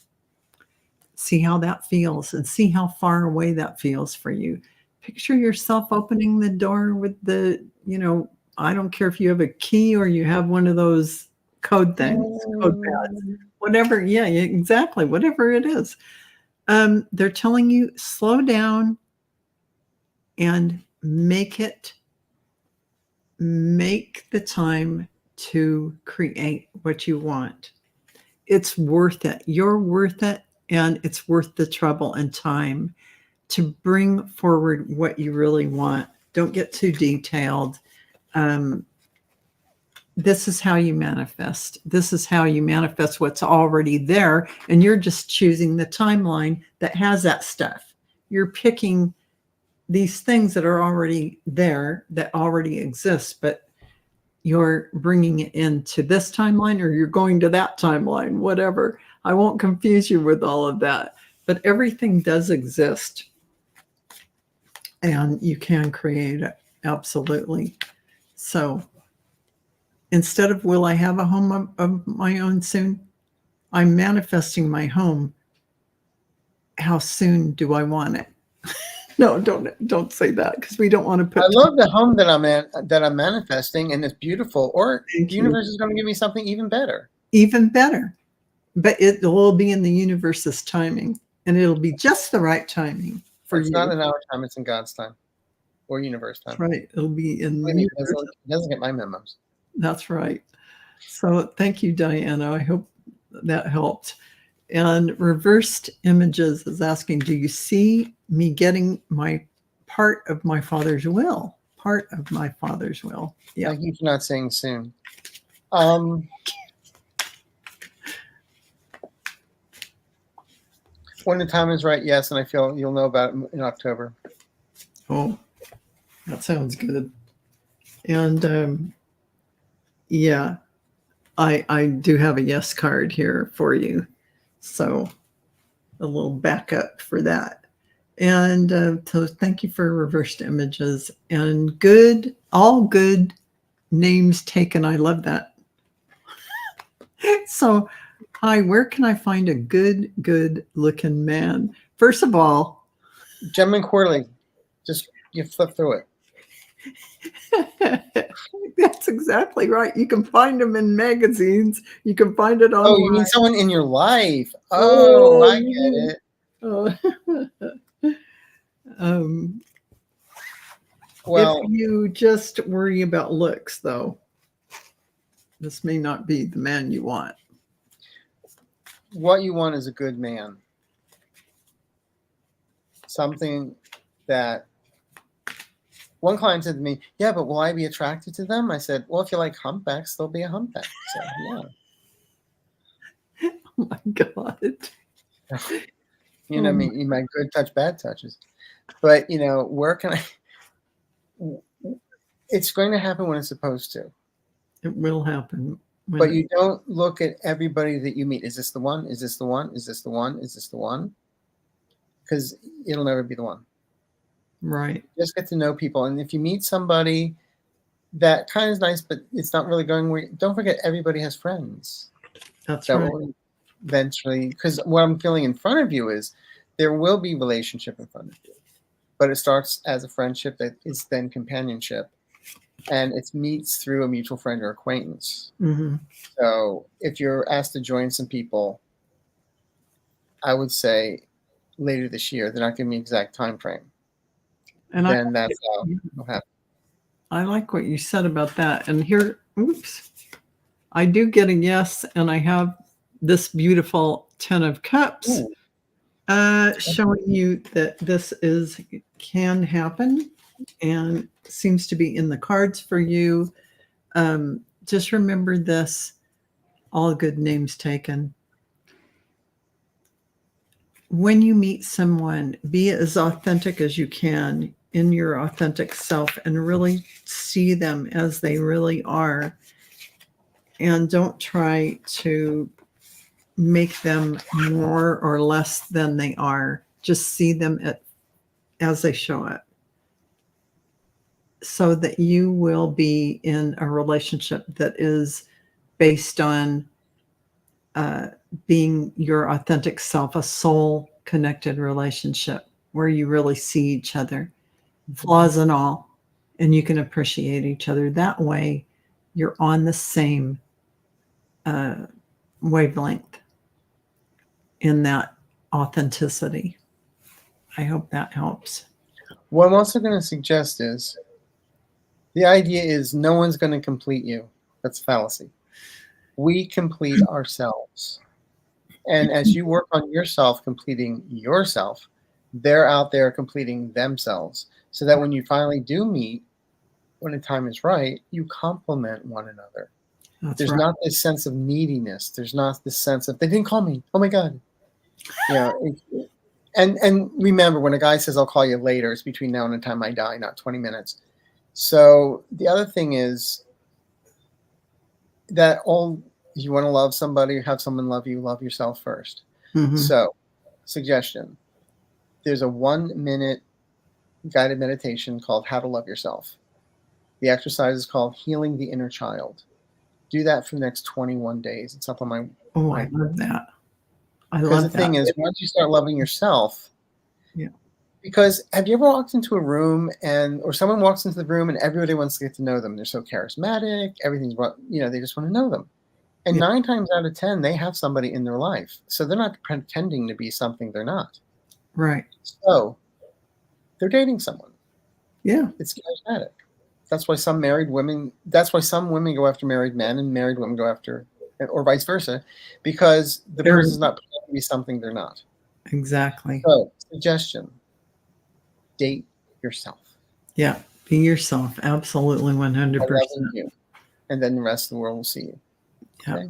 See how that feels and see how far away that feels for you. Picture yourself opening the door with the, you know, I don't care if you have a key or you have one of those code things, code pads, whatever. Yeah, exactly. Whatever it is. They're telling you slow down and make the time to create what you want. It's worth it. You're worth it. And it's worth the trouble and time to bring forward what you really want. Don't get too detailed. This is how you manifest. This is how you manifest what's already there. And you're just choosing the timeline that has that stuff. You're picking these things that are already there, that already exist, but you're bringing it into this timeline, or you're going to that timeline, whatever. I won't confuse you with all of that, but everything does exist and you can create it. Absolutely. So instead of will I have a home of my own soon, I'm manifesting my home how soon do I want it? No, don't say that, because we don't want to put. I love the home that I'm manifesting, and it's beautiful. Or Thank the you. universe is going to give me something even better. Even better. But it will be in the universe's timing, and it'll be just the right timing for It's you. not in our time, it's in God's time or universe time. That's right. It'll be in the He universe. doesn't get my memos. That's right. So thank you, Diana. I hope that helped. And Reversed Images is asking, do you see me getting my part of my father's will? Part of my father's will. Yeah. Thank you for not saying soon. When the time is right, yes, and I feel you'll know about it in October. Oh, that sounds good. And yeah, I do have a yes card here for you. So a little backup for that. And so thank you for Reversed Images, and all good names taken. I love that. So, hi, where can I find a good looking man? First of all, Gem Quarterly, just you flip through it. That's exactly right. You can find them in magazines. You can find it online. Oh, you mean someone in your life? Oh, I get it. Well, if you just worry about looks, though, this may not be the man you want. What you want is a good man. Something that one client said to me, yeah, but will I be attracted to them? I said, well, if you like humpbacks, they'll be a humpback. So, yeah. Oh, my God. You know, I mean, you might good touch, bad touches. But, you know, where can I? It's going to happen when it's supposed to. It will happen. But you don't look at everybody that you meet. Is this the one? Is this the one? Is this the one? Is this the one? Because it'll never be the one. Right. Just get to know people. And if you meet somebody that kind of is nice, but it's not really going where, don't forget everybody has friends. That's right. Will eventually, because what I'm feeling in front of you is there will be relationship in front of you. But it starts as a friendship that is then companionship. And it meets through a mutual friend or acquaintance. Mm-hmm. So if you're asked to join some people, I would say later this year. They're not giving me an exact time frame. And then that's how it'll happen. I like what you said about that. And here, oops, I do get a yes, and I have this beautiful 10 of Cups showing you that this can happen and seems to be in the cards for you. Just remember this, all good names taken. When you meet someone, be as authentic as you can in your authentic self and really see them as they really are. And don't try to make them more or less than they are. Just see them as they show up, so that you will be in a relationship that is based on being your authentic self, a soul connected relationship where you really see each other, flaws and all, and you can appreciate each other. That way you're on the same wavelength in that authenticity. I hope that helps. What I'm also going to suggest is the idea is no one's going to complete you. That's fallacy. We complete ourselves. And as you work on yourself, completing yourself, they're out there completing themselves. So that when you finally do meet, when the time is right, you complement one another. There's not this sense of neediness. There's not this sense of, they didn't call me. Oh my God. You know, and remember, when a guy says, I'll call you later, it's between now and the time I die, not 20 minutes. So the other thing is that you want to love somebody, have someone love you, love yourself first. Mm-hmm. So, suggestion. There's a 1-minute guided meditation called How to Love Yourself. The exercise is called Healing the Inner Child. Do that for the next 21 days. It's up on my... Oh, I love that. I Because the love thing that. is, once you start loving yourself, Yeah. because have you ever walked into a room or someone walks into the room and everybody wants to get to know them? They're so charismatic, everything's, they just want to know them. And Yeah. 9 times out of 10, they have somebody in their life. So they're not pretending to be something they're not. Right. So they're dating someone. Yeah. It's charismatic. That's why some women go after married men and married women go after, or vice versa, because the person's not pretending to be something they're not. Exactly. So, suggestion, date yourself. Yeah. Be yourself. Absolutely. 100%. I love you. And then the rest of the world will see you. Yeah. Okay?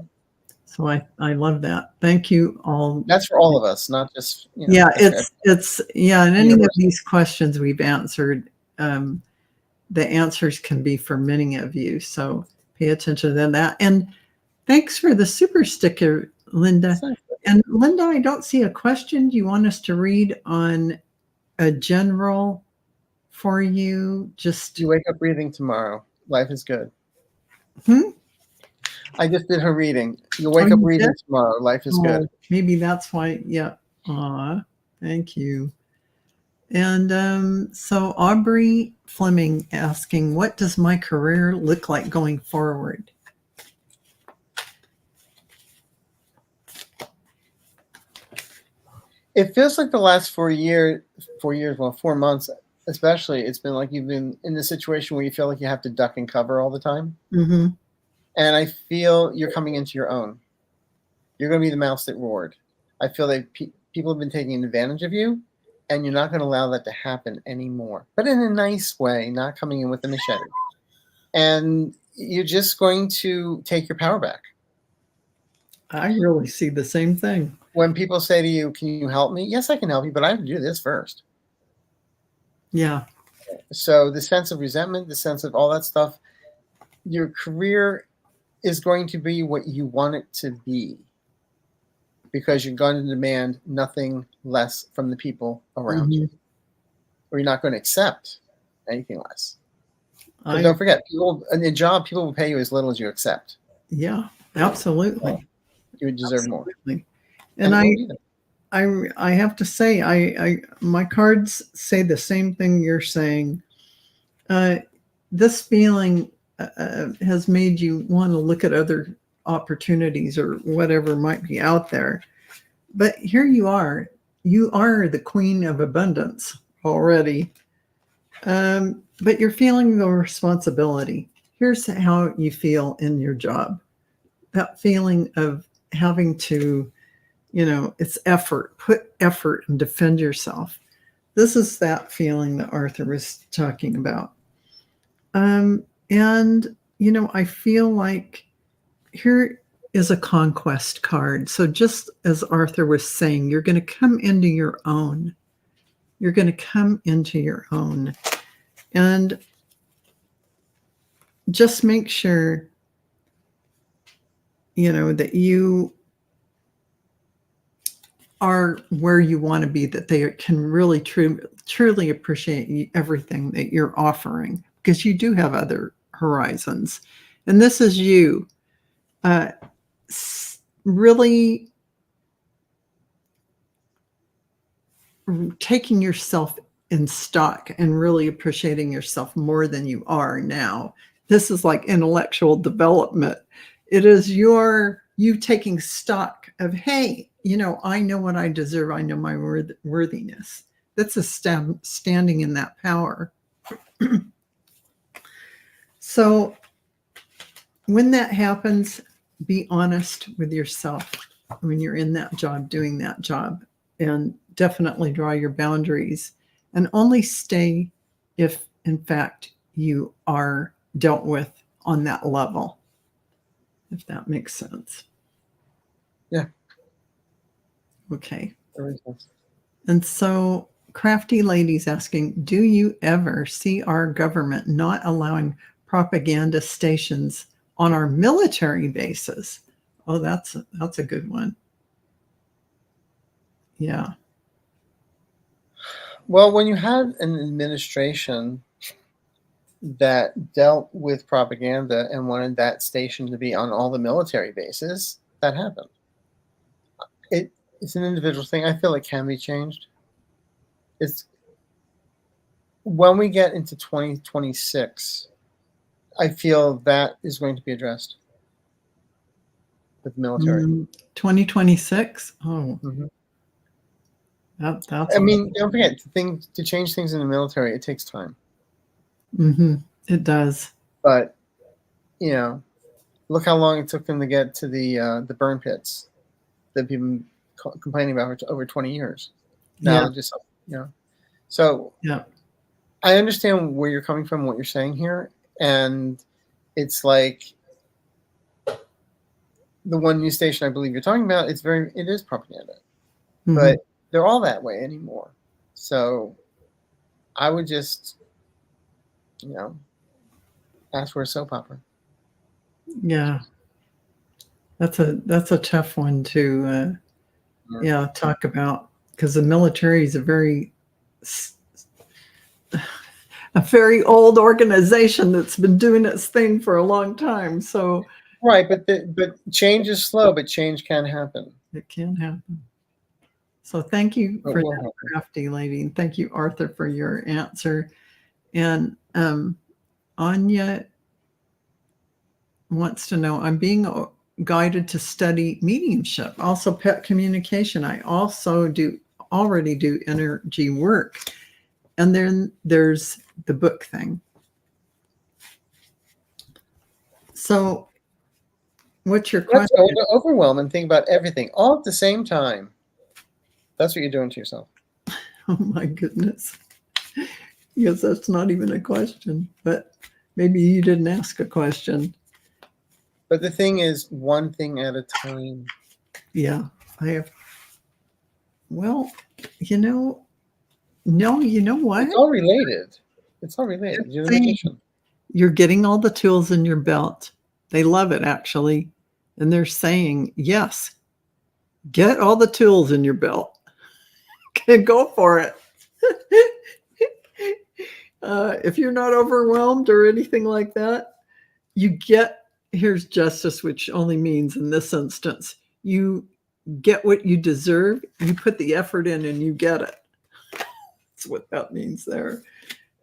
So I love that. Thank you all. That's for all of us, not just, Yeah, it's and any of these questions we've answered, the answers can be for many of you. So pay attention to that. And thanks for the super sticker, Linda. And Linda, I don't see a question. Do you want us to read on a general for you? Just you wake up breathing tomorrow. Life is good. Hmm? I just did her reading. You wake up breathing tomorrow. Life is good. Maybe that's why. Yeah. Aw, thank you. And so Aubrey Fleming asking, what does my career look like going forward? It feels like the last 4 months, especially, it's been like you've been in the situation where you feel like you have to duck and cover all the time. Mm-hmm. And I feel you're coming into your own. You're going to be the mouse that roared. I feel that people have been taking advantage of you, and you're not going to allow that to happen anymore. But in a nice way, not coming in with a machete. And you're just going to take your power back. I really see the same thing. When people say to you, can you help me? Yes, I can help you, but I have to do this first. Yeah. So the sense of resentment, the sense of all that stuff, your career is going to be what you want it to be, because you're going to demand nothing less from the people around you, or you're not going to accept anything less. Don't forget, people in a job, people will pay you as little as you accept. Yeah, absolutely. So you deserve more. And I have to say, I my cards say the same thing you're saying. This feeling has made you want to look at other opportunities or whatever might be out there. But here you are the queen of abundance already. But you're feeling the responsibility. Here's how you feel in your job. That feeling of having to, it's effort, put effort and defend yourself. This is that feeling that Arthur was talking about. And, I feel like here is a conquest card. So just as Arthur was saying, you're going to come into your own. You're going to come into your own. And just make sure, that you are where you want to be, that they can really truly appreciate everything that you're offering, because you do have other horizons. And this is you really taking yourself in stock and really appreciating yourself more than you are now. This is like intellectual development. It is you taking stock of, hey, I know what I deserve. I know my worthiness. That's a standing in that power. So when that happens, be honest with yourself when you're in that job, doing that job, and definitely draw your boundaries, and only stay if, in fact, you are dealt with on that level, if that makes sense. Yeah. Okay. And so Crafty Lady's asking, do you ever see our government not allowing propaganda stations on our military bases? Oh, that's a good one. Yeah. Well, when you had an administration that dealt with propaganda and wanted that station to be on all the military bases, that happened. it's an individual thing. I feel it can be changed. It's when we get into 2026, I feel that is going to be addressed with the military. 2026. Oh, that's. I mean, don't forget to change things in the military. It takes time. It does. But look how long it took them to get to the burn pits that people been complaining about for over 20 years. Now, just So I understand where you're coming from, what you're saying here, and it's like the one news station I believe you're talking about. It is propaganda, but they're all that way anymore. So I would just, ask for a soap opera. Yeah, that's a tough one to talk about, because the military is a very old organization that's been doing its thing for a long time. So right, but change is slow, but change can happen. It can happen. So thank you for that, crafty lady, and thank you, Arthur, for your answer. And Anya wants to know, I'm being guided to study mediumship, also pet communication. I also already do energy work. And then there's the book thing. So what's your question? Let's go to overwhelm and think about everything all at the same time. That's what you're doing to yourself. Oh my goodness. Yes, that's not even a question, but maybe you didn't ask a question. But the thing is, one thing at a time. Yeah, I have. Well, no, you know what? It's all related. It's all related. You're getting all the tools in your belt. They love it, actually. And they're saying, yes, get all the tools in your belt. Go for it. If you're not overwhelmed or anything like that, here's justice, which only means in this instance, you get what you deserve, you put the effort in, and you get it. That's what that means there.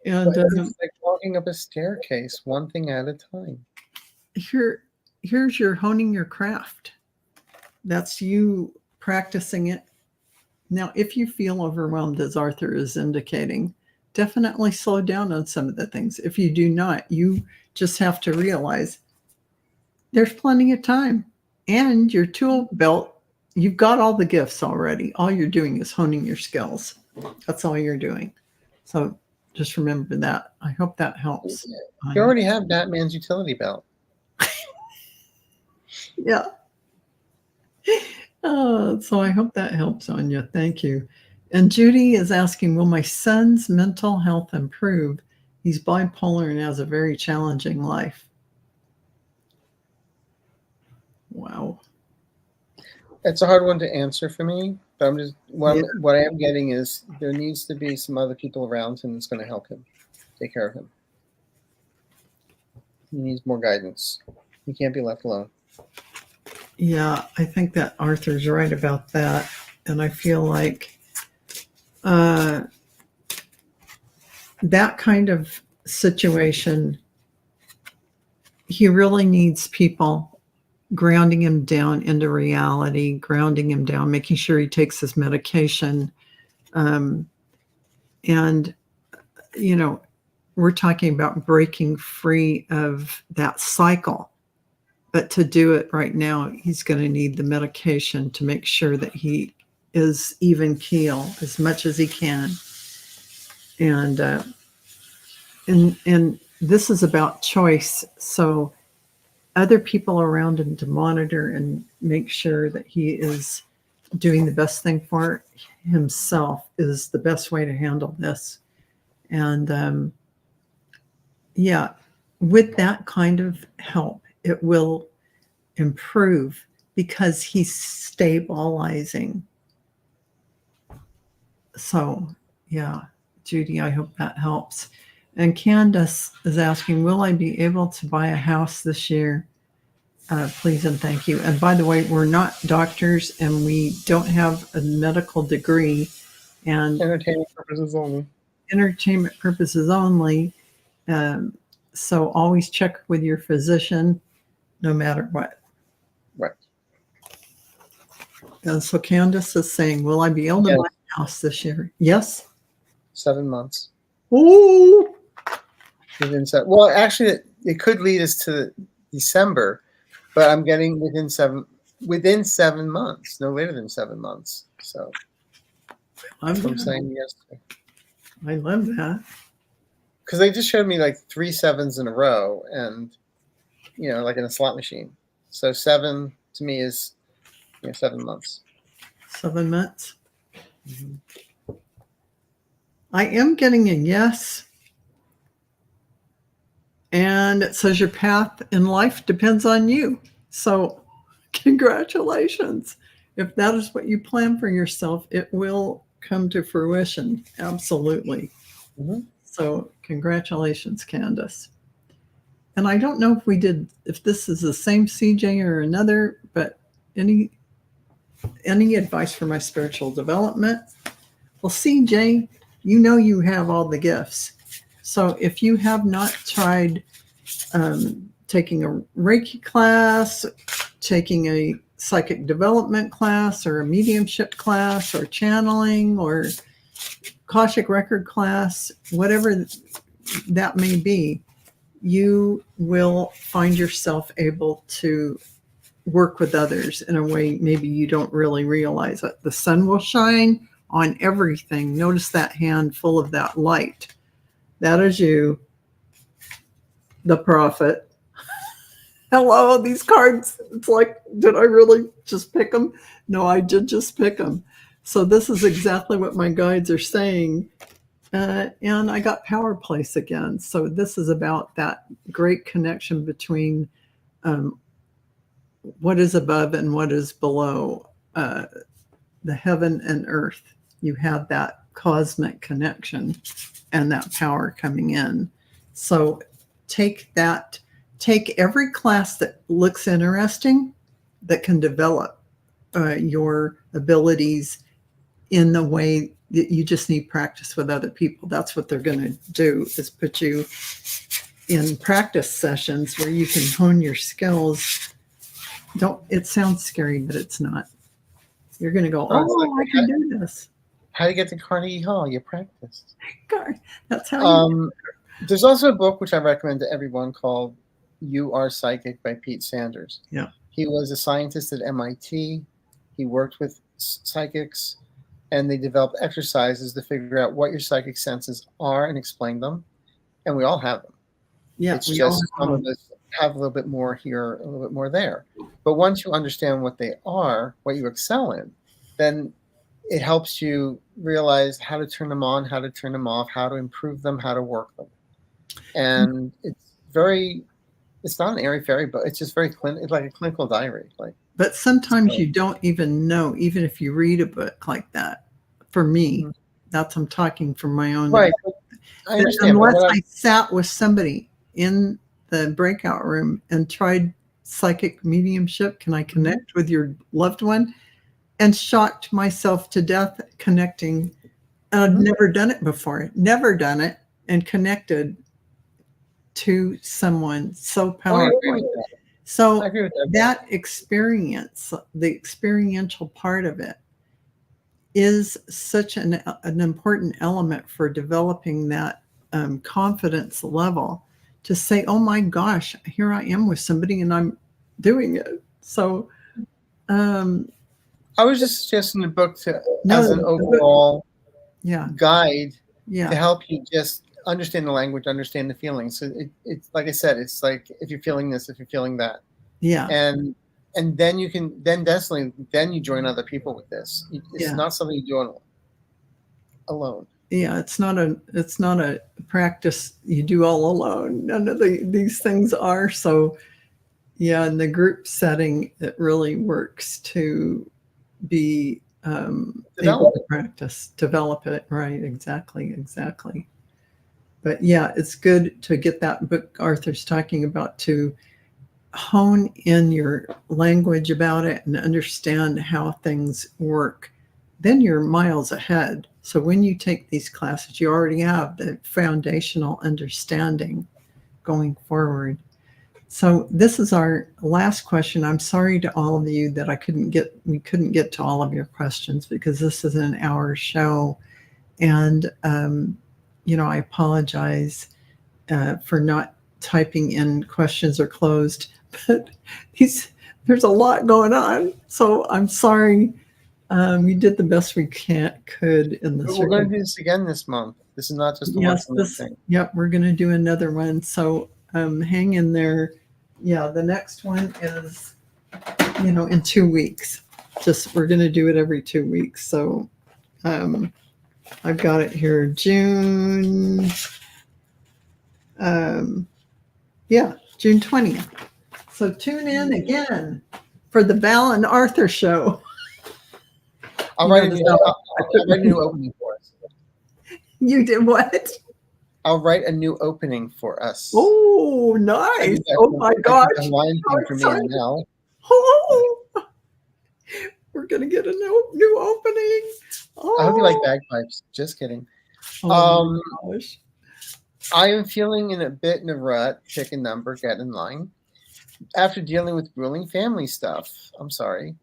And it's like walking up a staircase, one thing at a time. Here's your honing your craft. That's you practicing it. Now, if you feel overwhelmed, as Arthur is indicating, definitely slow down on some of the things. If you do not, you just have to realize there's plenty of time. And your tool belt, you've got all the gifts already. All you're doing is honing your skills. That's all you're doing. So just remember that. I hope that helps. You already have Batman's utility belt. Yeah. So I hope that helps, Anya. Thank you. And Judy is asking, will my son's mental health improve? He's bipolar and has a very challenging life. Wow. It's a hard one to answer for me, but I'm just what I am getting is there needs to be some other people around him that's going to help him take care of him. He needs more guidance. He can't be left alone. Yeah, I think that Arthur's right about that. And I feel like that kind of situation, he really needs people grounding him down into reality, grounding him down, making sure he takes his medication. And, we're talking about breaking free of that cycle. But to do it right now, he's going to need the medication to make sure that he is even keel as much as he can. And this is about choice. So other people around him to monitor and make sure that he is doing the best thing for himself is the best way to handle this. And with that kind of help, it will improve because he's stabilizing. So, Judy, I hope that helps. And Candace is asking, will I be able to buy a house this year? Please and thank you. And by the way, we're not doctors and we don't have a medical degree, and Entertainment purposes only. Entertainment purposes only. So always check with your physician no matter what. Right. And so Candace is saying, will I be able to buy a house this year? Yes. 7 months. Ooh. Well, actually, it could lead us to December, but I'm getting within 7 months, no later than 7 months. So I'm saying yes. I love that. Because they just showed me like 3 7s in a row, and like in a slot machine. So 7 to me is 7 months. 7 months. Mm-hmm. I am getting a yes. And it says your path in life depends on you. So congratulations. If that is what you plan for yourself, it will come to fruition. Absolutely. Mm-hmm. So congratulations, Candace. And I don't know if this is the same CJ or another, but any advice for my spiritual development? Well, CJ, you have all the gifts. So if you have not tried taking a Reiki class, taking a psychic development class, or a mediumship class, or channeling, or Akashic record class, whatever that may be, you will find yourself able to work with others in a way maybe you don't really realize it. The sun will shine on everything. Notice that hand full of that light. That is you, the prophet. Hello, these cards. It's like, did I really just pick them? No, I did just pick them. So this is exactly what my guides are saying. And I got power place again. So this is about that great connection between what is above and what is below, the heaven and earth. You have that cosmic connection and that power coming in. So take every class that looks interesting, that can develop your abilities in the way that you just need practice with other people. That's what they're going to do, is put you in practice sessions where you can hone your skills. It sounds scary, but it's not. You're going to go, I can do this. How do you get to Carnegie Hall? You practice. That's how you There's also a book which I recommend to everyone called You Are Psychic by Pete Sanders. Yeah. He was a scientist at MIT. He worked with psychics, and they developed exercises to figure out what your psychic senses are and explain them. And we all have them. Yeah, it's just some of us have a little bit more here, a little bit more there. But once you understand what they are, what you excel in, then it helps you realize how to turn them on, how to turn them off, how to improve them, how to work them. And it's not an airy-fairy book. It's just it's like a clinical diary. But sometimes you don't even know, even if you read a book like that. For me, I'm talking from my own. Right. I understand. Unless I sat with somebody in the breakout room and tried psychic mediumship, can I connect with your loved one? And shocked myself to death connecting. I'd never done it before. Never done it, and connected to someone so powerful. So that experience, the experiential part of it, is such an important element for developing that confidence level to say, oh my gosh, here I am with somebody and I'm doing it. So I was just suggesting the book as an overall guide to help you just understand the language, understand the feelings. So it's like I said, it's like if you're feeling this, if you're feeling that. Yeah. And then you can you join other people with this. It's not something you do alone. Yeah, it's not a practice you do all alone. None of these things are. So in the group setting, it really works to be able to practice, develop it. Right. Exactly. But it's good to get that book Arthur's talking about to hone in your language about it and understand how things work, then you're miles ahead. So when you take these classes, you already have the foundational understanding going forward. So this is our last question. I'm sorry to all of you that we couldn't get to all of your questions because this is an hour show. And, I apologize for not typing in questions are closed, but there's a lot going on. So I'm sorry. We did the best we could in this. We're going to do this again this month. This is not just a one thing. Yep, we're going to do another one. So hang in there. Yeah, the next one is, in 2 weeks. We're going to do it every 2 weeks. So I've got it here, June. June 20th. So tune in again for the Val and Arthur show. I'll write a new opening for us. You did what? I'll write a new opening for us. Oh, nice. Oh, my gosh. For me now. Oh, we're going to get a new opening. Oh. I hope you like bagpipes. Just kidding. Oh, my gosh. I am feeling in a bit in a rut. Pick a number, get in line. After dealing with grueling family stuff, I'm sorry.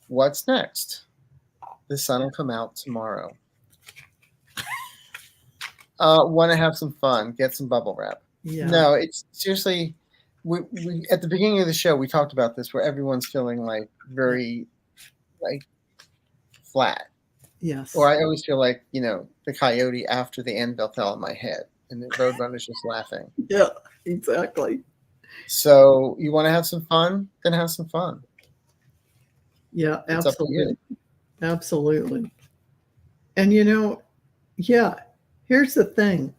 What's next? The sun will come out tomorrow. Want to have some fun? Get some bubble wrap. Yeah. No, it's seriously. We at the beginning of the show we talked about this, where everyone's feeling like very, flat. Yes. Or I always feel like the coyote after the anvil fell on my head, and the roadrunner's just laughing. Yeah, exactly. So you want to have some fun? Then have some fun. Yeah, it's absolutely. Absolutely. And here's the thing.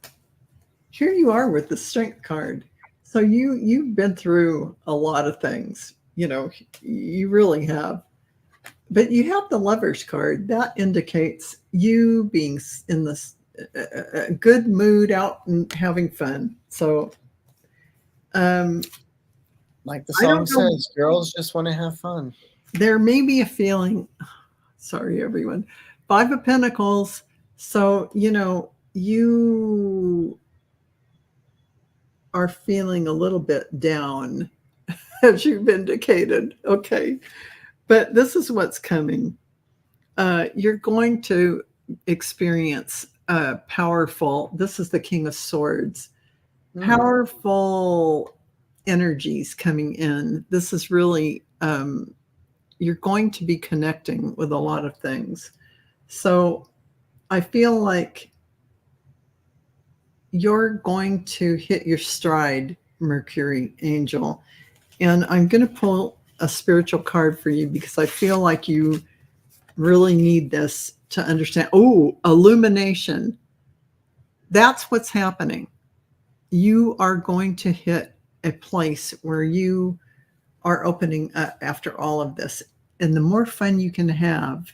Here you are with the strength card. So you've been through a lot of things. You really have. But you have the Lover's card. That indicates you being in this good mood, out and having fun. So like the song says, girls just want to have fun. There may be a feeling, sorry, everyone, 5 of Pentacles. So, you are feeling a little bit down, as you've indicated. Okay. But this is what's coming. You're going to experience powerful, this is the King of Swords, powerful energies coming in. This is really, you're going to be connecting with a lot of things. So I feel like you're going to hit your stride, Mercury Angel. And I'm going to pull a spiritual card for you because I feel like you really need this to understand. Oh, illumination. That's what's happening. You are going to hit a place where you are opening up after all of this. And the more fun you can have,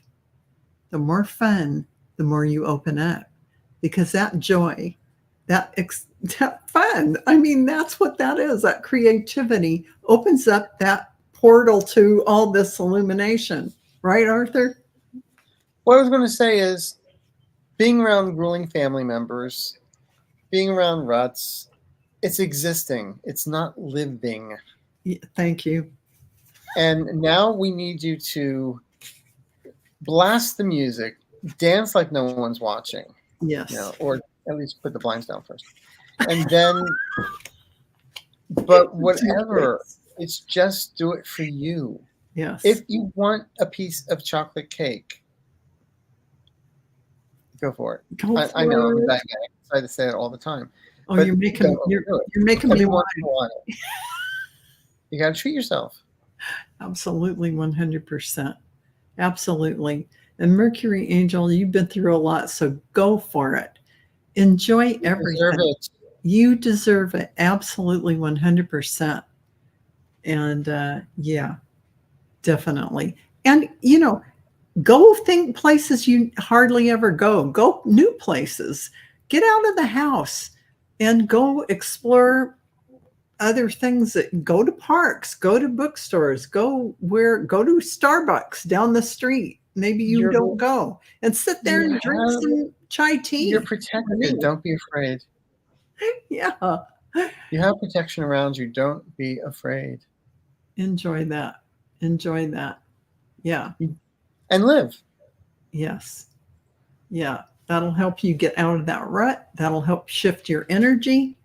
the more you open up. Because that joy, that fun, I mean, that's what that is. That creativity opens up that portal to all this illumination. Right, Arthur? What I was going to say is being around grueling family members, being around ruts, it's existing. It's not living. Thank you. And now we need you to blast the music, dance like no one's watching. Yes. Or at least put the blinds down first. And then, but whatever, it's just do it for you. Yes. If you want a piece of chocolate cake, go for it. I know I'm a bad guy. I decide to say it all the time. Oh, you're making me want it. You got to treat yourself. Absolutely, 100%. Absolutely. And Mercury Angel, you've been through a lot, so go for it. Enjoy everything. You deserve it. Absolutely, 100%. And yeah, definitely. And, go think places you hardly ever go. Go new places. Get out of the house and go explore other things that go to parks, go to bookstores, go to Starbucks down the street. Maybe you don't go and sit there and drink some chai tea. You're protected. Don't be afraid. Yeah. You have protection around you. Don't be afraid. Enjoy that. Enjoy that. Yeah. And live. Yes. Yeah. That'll help you get out of that rut. That'll help shift your energy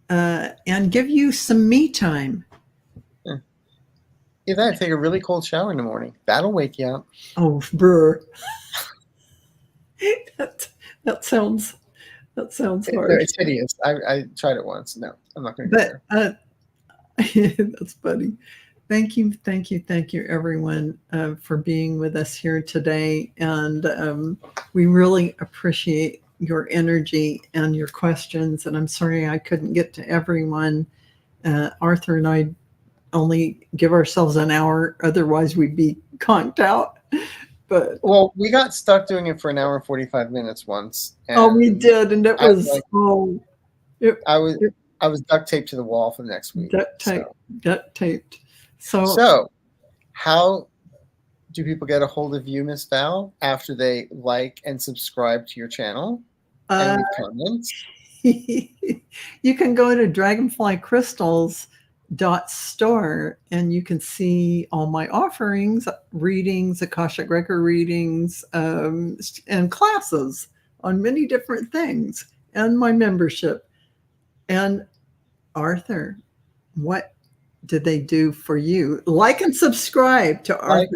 and give you some me time. You gotta take a really cold shower in the morning. That'll wake you up. Oh, brr. that sounds hard. It's hideous. I tried it once. No, I'm not going to go there. That's funny. Thank you, everyone, for being with us here today. And we really appreciate your energy and your questions. And I'm sorry I couldn't get to everyone. Arthur and I only give ourselves an hour. Otherwise, we'd be conked out. But we got stuck doing it for an hour and 45 minutes once. We did. And it was, I was duct taped to the wall for the next week. Duct taped. So how do people get a hold of you, Miss Val, after they like and subscribe to your channel and leave comments? You can go to dragonflycrystals.store and you can see all my offerings, readings, Akashic Record readings, and classes on many different things, and my membership. And Arthur, what did they do for you? Like and subscribe to Arthur.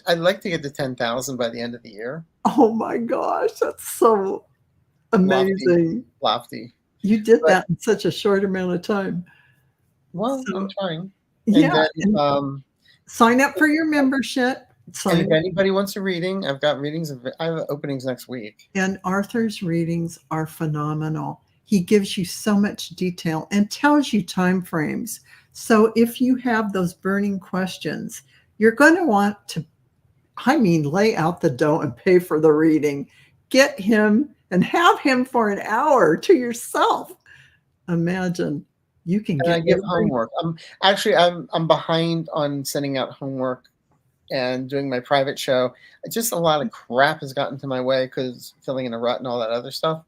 I'd like to get to 10,000 by the end of the year. Oh my gosh, that's so amazing. Lofty. You did that in such a short amount of time. Well, I'm trying. And sign up for your membership. And if anybody wants a reading, I have openings next week. And Arthur's readings are phenomenal. He gives you so much detail and tells you time frames. So if you have those burning questions, you're going to want to, lay out the dough and pay for the reading. Get him and have him for an hour to yourself. Imagine you can I give homework. I'm behind on sending out homework and doing my private show. Just a lot of crap has gotten to my way because filling in a rut and all that other stuff.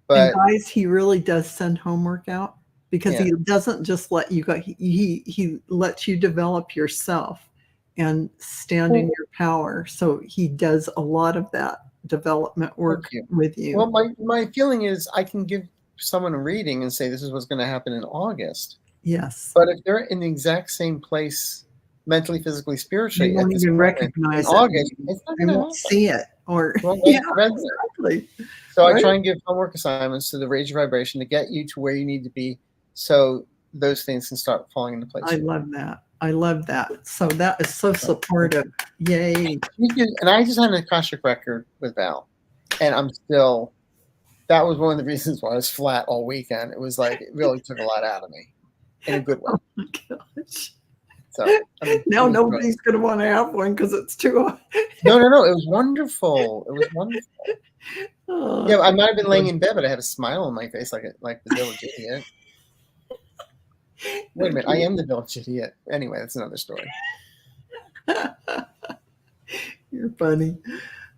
But guys, he really does send homework out because he doesn't just let you go. He lets you develop yourself and stand in your power. So he does a lot of that development work with you. Well, my feeling is I can give someone a reading and say this is what's going to happen in August. Yes. But if they're in the exact same place, mentally, physically, spiritually, you won't even recognize in August, it's not you going won't see it. Or exactly. So I try and give homework assignments to raise your vibration to get you to where you need to be, so those things can start falling into place. I love that. So that is so supportive. Yay! And I just had an Akashic record with Val, and I'm still. That was one of the reasons why I was flat all weekend. It was like it really took a lot out of me, in a good way. Oh my gosh! So now nobody's going to want to have one because it's too hard. No. It was wonderful. I might have been laying in bed, but I had a smile on my face like the village idiot. Wait a minute, I am the village idiot. Anyway, that's another story. You're funny.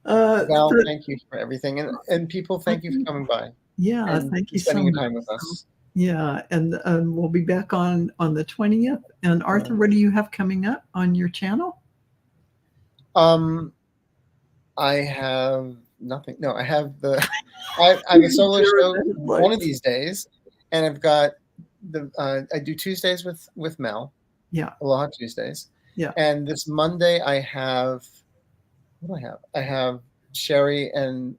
Val, thank you for everything, and people, thank you for coming by. Yeah, thank you for spending your time with us. Yeah, and we'll be back on the 20th. And Arthur, what do you have coming up on your channel? I have nothing. No, I have I have a solo show one of these days, and I've got I do Tuesdays with Mel. Yeah. Aloha Tuesdays. Yeah. And this Monday I have, what do I have? I have Sherry and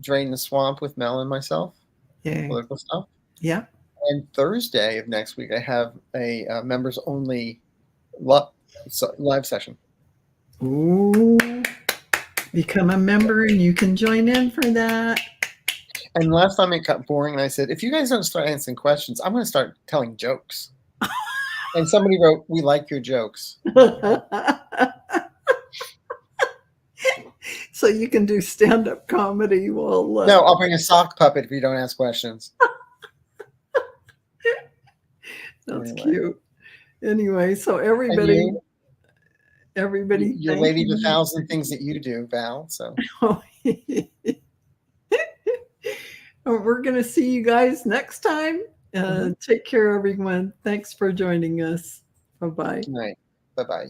Drain the Swamp with Mel and myself. Yeah. Political stuff. Yeah. And Thursday of next week I have a members only live session. Ooh. Become a member and you can join in for that. And last time it got boring, and I said, if you guys don't start answering questions, I'm going to start telling jokes. And somebody wrote, "We like your jokes." So you can do stand-up comedy. Well, no, I'll bring a sock puppet if you don't ask questions. That's Anyway. cute. Anyway, so And everybody, you, your thank lady, the you. 1,000 things that you do, Val. So We're going to see you guys next time. Take care, everyone. Thanks for joining us. Bye-bye. good night. Bye-bye.